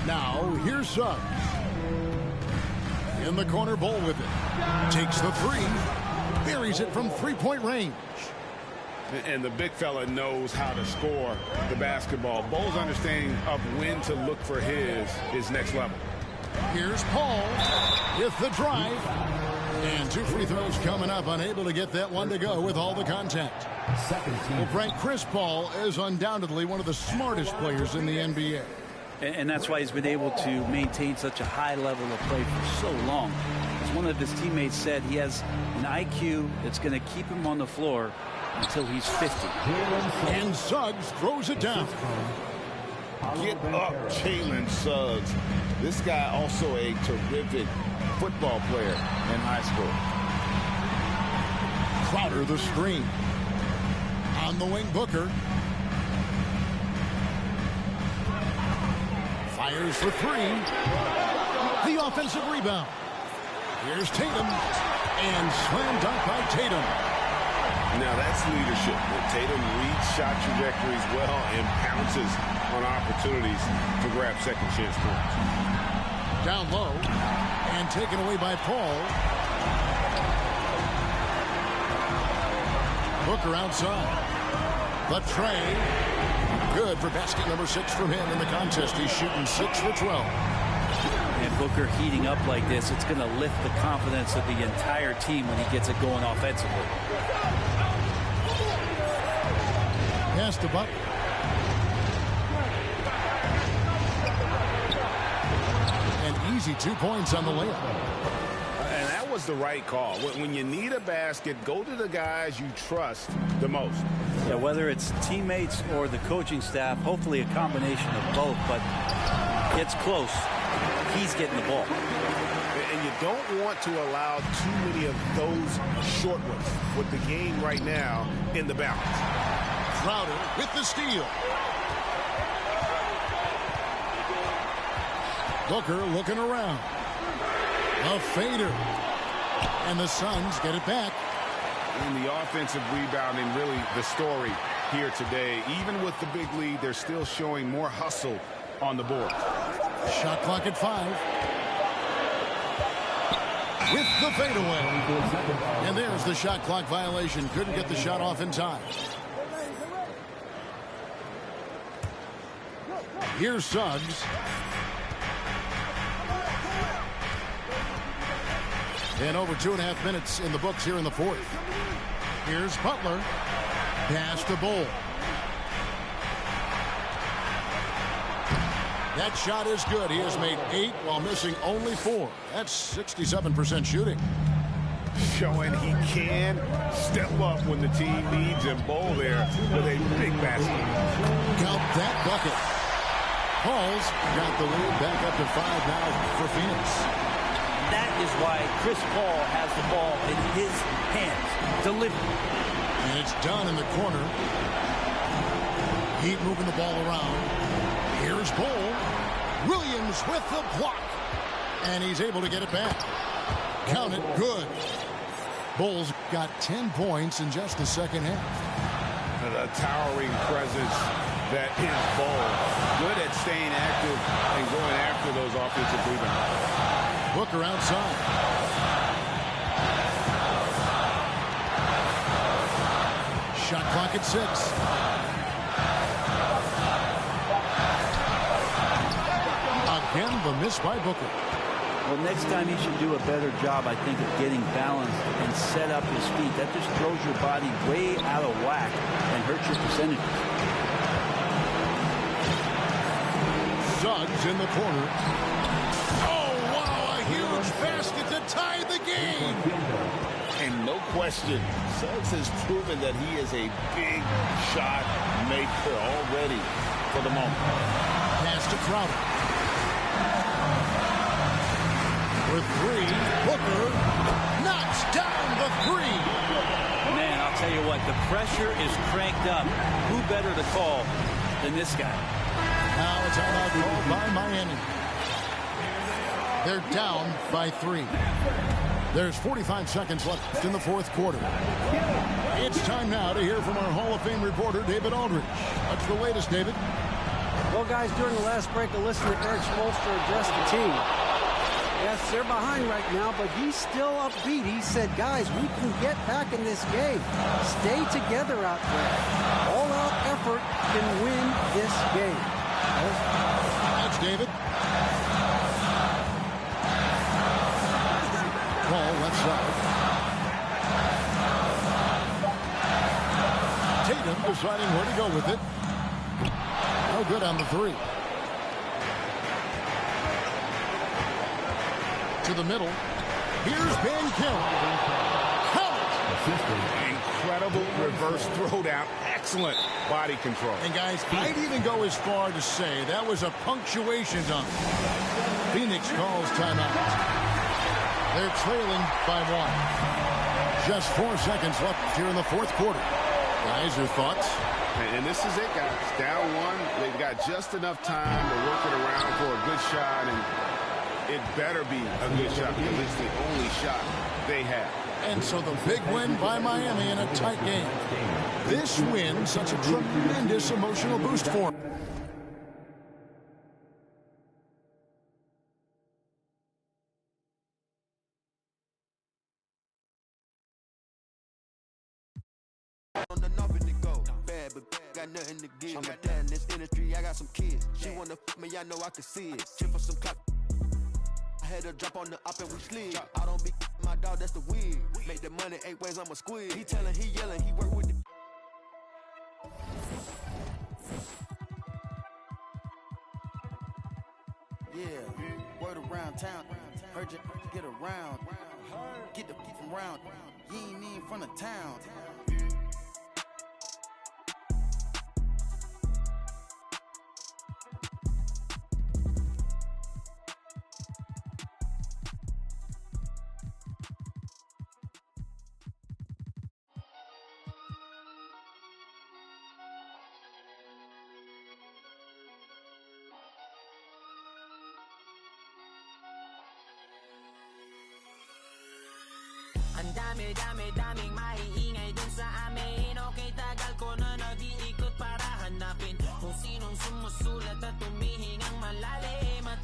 Now, here's Suggs. In the corner, Bull with it. Takes the three. Buries it from three-point range. And the big fella knows how to score the basketball. Bull's understanding of when to look for his is next level. Here's Paul with the drive. And 2 free throws coming up. Unable to get that one to go with all the contact. Well, Frank, Chris Paul is undoubtedly one of the smartest players in the NBA. And that's why he's been able to maintain such a high level of play for so long. As one of his teammates said, he has an IQ that's going to keep him on the floor until he's 50. And Suggs throws it down. Get up, Jalen Suggs. This guy also a terrific football player in high school. Crowder the screen. On the wing, Booker. Fires for three. The offensive rebound. Here's Tatum. And slam dunk by Tatum. Now that's leadership. Tatum reads shot trajectories well and pounces on opportunities to grab second chance points. Down low and taken away by Paul. Booker outside. The tray. Good for basket number 6 from him in the contest. He's shooting 6 for 12. And Booker heating up like this, it's going to lift the confidence of the entire team when he gets it going offensively. Pass to Butler. An easy 2 points on the layup. And that was the right call. When you need a basket, go to the guys you trust the most. Yeah, whether it's teammates or the coaching staff, hopefully a combination of both, but it's close. He's getting the ball. And you don't want to allow too many of those short ones with the game right now in the balance. Crowder with the steal. Booker looking around. A fader. And the Suns get it back. And the offensive rebounding, really the story here today. Even with the big lead, they're still showing more hustle on the board. Shot clock at 5. With the fadeaway. And there's the shot clock violation. Couldn't get the shot off in time. Here's Suggs. And over 2.5 minutes in the books here in the fourth. Here's Butler. Pass to Bull. That shot is good. He has made 8 while missing only 4. That's 67% shooting. Showing he can step up when the team needs him. Bull there with a big basket. Count that bucket. Paul's got the lead back up to 5 now for Phoenix. That is why Chris Paul has the ball in his hands. Delivery. And it's done in the corner. Heat moving the ball around. Here's Bull. Williams with the block. And he's able to get it back. Count it. Good. Bull's got 10 points in just the second half. A towering presence that is Bull. Good at staying active and going after those offensive rebounds. Booker outside. Shot clock at 6. Again, the miss by Booker. Well, next time he should do a better job, I think, of getting balanced and set up his feet. That just throws your body way out of whack and hurts your percentages. Suggs in the corner. Oh, wow, a huge basket to tie the game. And no question, Suggs has proven that he is a big shot maker already for the moment. Pass to Crowder. For 3, Booker knocks down the 3. Man, I'll tell you what, the pressure is cranked up. Who better to call than this guy? Now it's out called by Miami. They're down by 3. There's 45 seconds left in the fourth quarter. It's time now to hear from our Hall of Fame reporter, David Aldridge. What's the latest, David? Well, guys, during the last break, I listened to Eric Spoelstra address the team. Yes, they're behind right now, but he's still upbeat. He said, guys, we can get back in this game. Stay together out there. All-out effort can win this game. That's David. Paul left side. Tatum deciding where to go with it. No good on the 3. To the middle. Here's Ben Kelly. Incredible reverse throwdown. Excellent body control. And guys, I'd even go as far to say that was a punctuation dunk. Phoenix calls timeout. They're trailing by 1. Just 4 seconds left here in the fourth quarter. Guys, your thoughts? And this is it, guys. Down 1. They've got just enough time to work it around for a good shot, and it better be a good shot because it's the only shot they have. And so the big win by Miami in a tight game. This win, such a tremendous emotional boost for them. Got nothing to give. I'm a dad in this industry. I got some kids. She wanna fuck me. I know I can see it. Chip for some clock. I had to drop on the up and we slid. I don't be my dog. That's the wig. Make the money 8 ways. I'm a squid. He telling, he yelling. He work with the. Yeah. Word around town. Heard you get around. Get the from round. You ain't in front of town. Ang daming maiingay dun sa amin. Okay, tagal ko na nag-iikot para hanapin kung sinong sumusulat at tumihingang malalim. At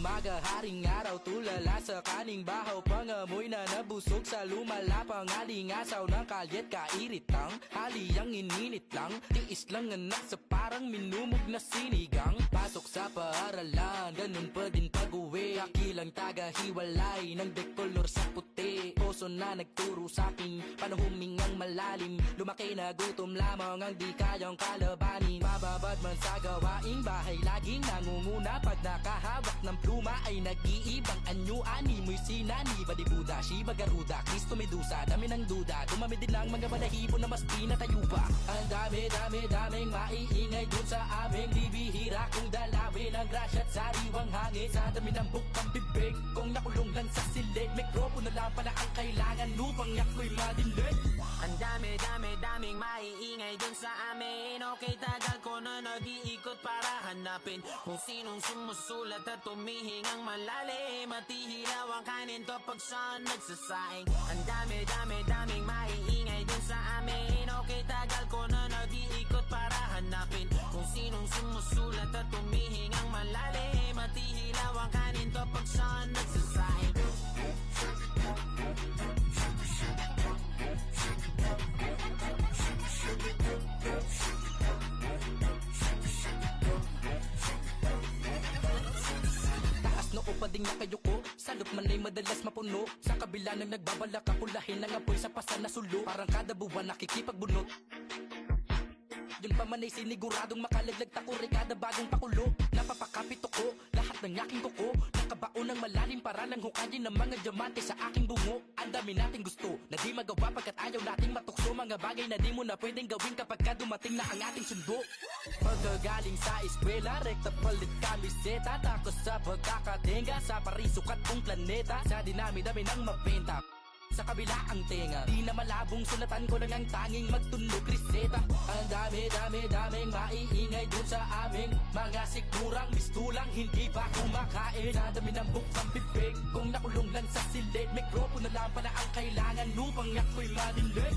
umaga, haring araw, tulala sa kaning bahaw, pangamoy na nabusog sa lumalapang alingasaw ng kalyet, kairitang haliyang ininit lang, tiis lang anak sa parang minumog na sinigang. Pasok sa paaralan, ganun pa din pag-uwi, kakilang taga-hiwalay ng dekolor sa puti. Puso na nagturo sa'king paano humingang malalim, lumaki na gutom lamang ang di kayang kalabanin. Mababad man sa gawaing bahay, laging nangunguna pag nakahawak ng pluma ay nag-iibang anyo. Animoy sinani, Badibuda, Shiba Garuda, Kristo Medusa, dami ng duda, dumami din ang mga balahibo na mas pinatayo pa. Ang daming maiingay dun sa aming bibihira kung dalawin ang grasya at sariwang hangin. Sa dami ng bukang bibig, kung nakulong lang sa silid, mikropono lang pala ang kailangan upang yako'y madinig. Ang daming maiingay dun sa amin. Okay, tagal ko na nag-iikot para hanapin kung sinong sumusulat at tumihingang malalim at ihilaw ang kanin to pag saan nagsasaing. Ang daming maiingay dun sa amin. Okay, tagal ko na nag-iikot para hanapin kung sinong sumusulat at tumihingang malalim at ihilaw ang kanin to pag saan nagsasaing. Taas noo pa ding nakayuko, salop man ay madalas mapuno. Sa kabila ng nagbabalak, kapulahin ng apoy sa pasan na sulo. Parang kada buwan nakikipagbunot. Yun pa man ay siniguradong makalaglag takuri kada bagong pakulo. Napapakapit ako, lahat ng aking kuko, nakabaon ng malalim para lang hukayin ng mga diamante sa aking bungo. Ang dami nating gusto na di magawa pagkat ayaw nating matukso, mga bagay na di mo na pwedeng gawin kapag ka dumating na ang ating sundo. Pagkagaling sa eskwela, rekta palit kamiseta, takos sa pagkakatenga sa parisukat kong planeta. Sa dinami-dami ng mabenta sa kabila ang tenga, di na malabong sulatan ko lang ang tanging magtunog reseta. Ang daming maiingay dun sa aming mga sigurang mistulang hindi pa kumakain. Sa dami ng bukang bibig, kung nakulong lang sa silid, mikropono lang pala ang kailangan upang ako'y madinig.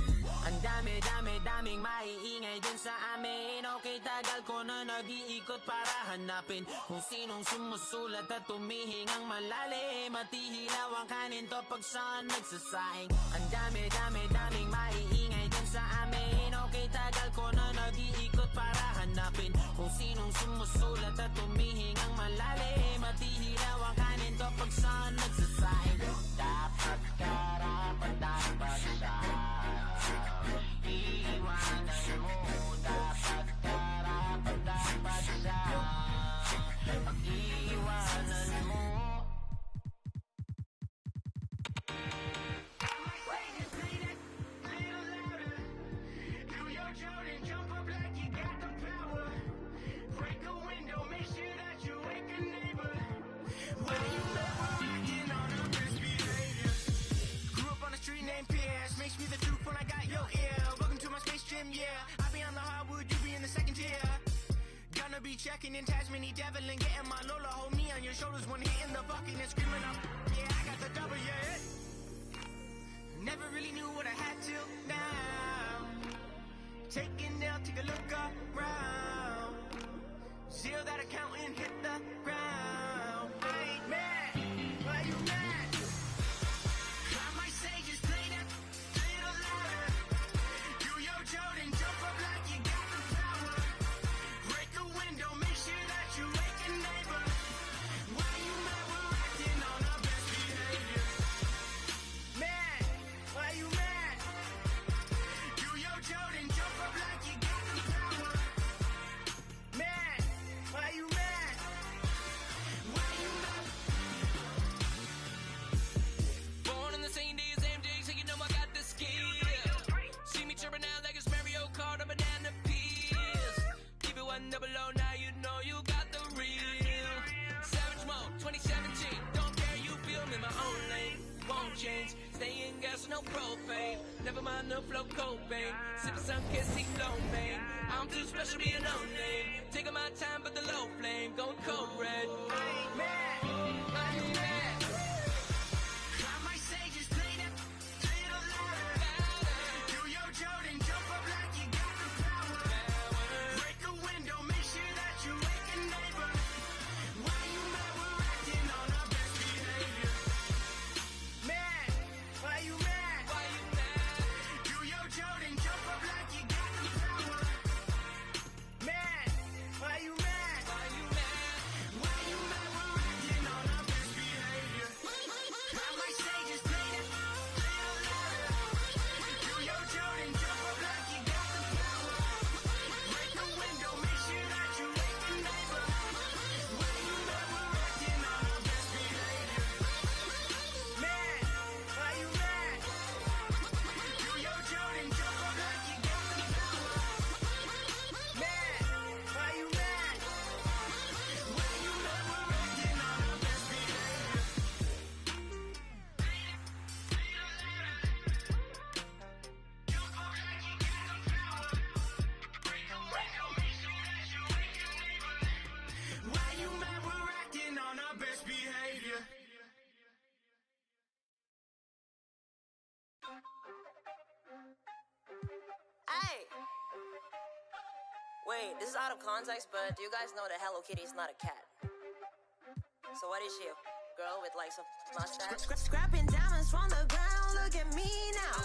Ang daming maiingay dun sa amin. Okay, tagal ko na nag-iikot para hanapin kung sinong sumusulat at tumihingang malalim at ihilaw ang kanin to pag saan nagsasaing. Ang daming maiingay dun sa amin. Okay, tagal ko na nag-iikot para hanapin kung sinong sumusulat at tumihingang malalim at ihilaw ang kanin to pag saan nagsasaing. Dapat karapat dapat siya, iwanan mo. Dapat karapat dapat siya, pag-iwanan mo. Makes me the truth when I got your ear. Welcome to my space gym, yeah. I be on the hardwood, you be in the second tier. Gonna be checking in Tasmany Devil and getting my Lola. Hold me on your shoulders when hitting the bucket and screaming up. Yeah, I got the double, yeah. Never really knew what I had till now. Taking down, take a look around. Zero that account and hit the ground. I ain't mad, why you mad? I might say just play that little louder. Do your Jordan, jump up like you got the power. Break a window, make sure that you wake a neighbor. Why you mad? We're acting on our best behavior. Mad, why you mad? Do your Jordan, jump up like you got the power. Mad, why you mad? Why you mad? Born on the same day as MJ, so you know I got the skill. See me chirping out like it's Mario Kart or banana peels. Keep it 100, now you know you got the real. Savage Mode 2017, don't care, you feel me, my own lane. Won't change, stay in gas, no propane. Never mind the flow, Cobain. Sipping some kissy flow, man. I'm too special, be a no name. Taking my time, but the low flame, going cold red. I ain't mad, why you mad? I might say just play that little louder. Do your Jordan, jump up like you got the power. Break a window, make sure that you wake a neighbor. Why you mad? We're acting on Wait, this is out of context, but do you guys know that Hello Kitty is not a cat? So what is she? A girl with like some mustache? Scrapping diamonds from the ground, look at me now.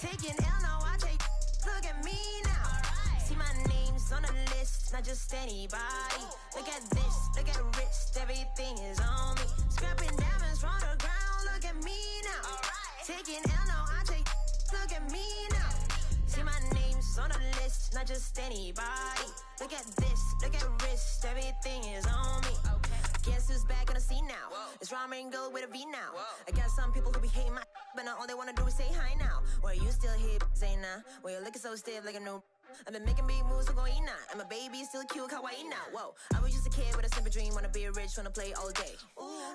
Taking L, now I take, look at me now. See my name's on the list, not just anybody. Look at this, look at wrist, everything is on me. Scrapping diamonds from the ground, look at me now. Taking L, now I take, look at me now. See my name's on the list, not just anybody. Look at this, look at wrist, everything is on me. Guess who's back on the scene now? It's ramen girl with a V now. I got some people who be hating my but now all they wanna do is say hi now. Well, you still here, say nah. Well, you're looking so stiff like a new. I've been making big moves, so go eat now. And my baby is still cute, kawaii now. Whoa, I was just a kid with a simple dream, wanna be rich, wanna play all day.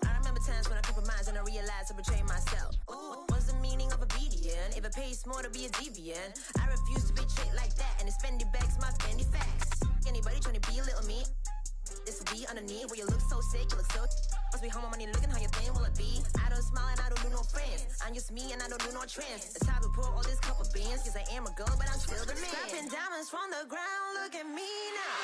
I remember times when I compromised and I realized I betrayed myself. What's the meaning of obedience? If it pays more to be a deviant, I refuse to be treated like that. And it's Fendi bags, my Fendi facts. Anybody trying to be a little me? This will be underneath where you look so sick, you look so. Must be home on money looking how you think will it be? I don't smile and I don't do no friends. I'm just me and I don't do no trends. It's time to pour all this couple beans. Cause I am a girl, but I'm still the man. Scrapping diamonds from the ground, look at me now.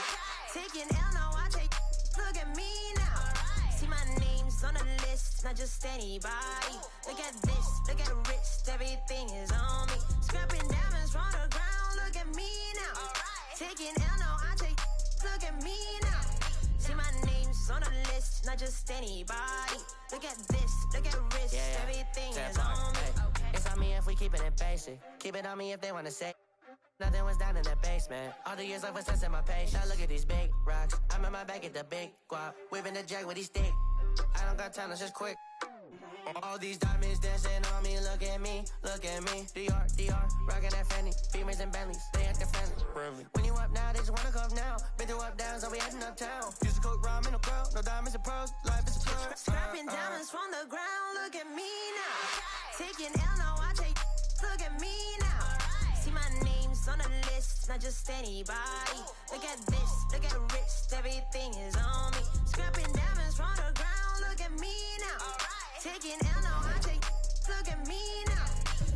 Taking L, now I take, look at me now. See my name's on the list, not just anybody. Look at this, look at wrist, everything is on me. Scrapping diamonds from the ground, look at me now. Taking L, now I take, look at me now. See my name's on the list, not just anybody. Look at this, look at wrist, everything is on me. It's on me if we keep it in basic. Keep it on me if they wanna say. Nothing was down in the basement. All the years of assessing my patience. Now look at these big rocks. I'm in my bag at the big guap. Whipping the jack with these stick. I don't got time, that's just quick. All these diamonds dancing on me, look at me, look at me. DR, rockin' that Fendi, females and Bentleys, they actin' friendly. When you up now, they just wanna go up now. Been through up downs, so we heading uptown. Used to cook ramen, no girl, no diamonds and pearls, life is a club. Scrapping diamonds from the ground, look at me now. Taking L, now I take, look at me now. See my name's on the list, not just anybody. Look at this, look at wrist, everything is on me. Scrapping diamonds from the ground, look at me now. Taking L, now I take, look at me now.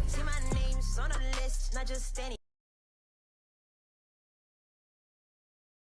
See my name's on the list, not just any.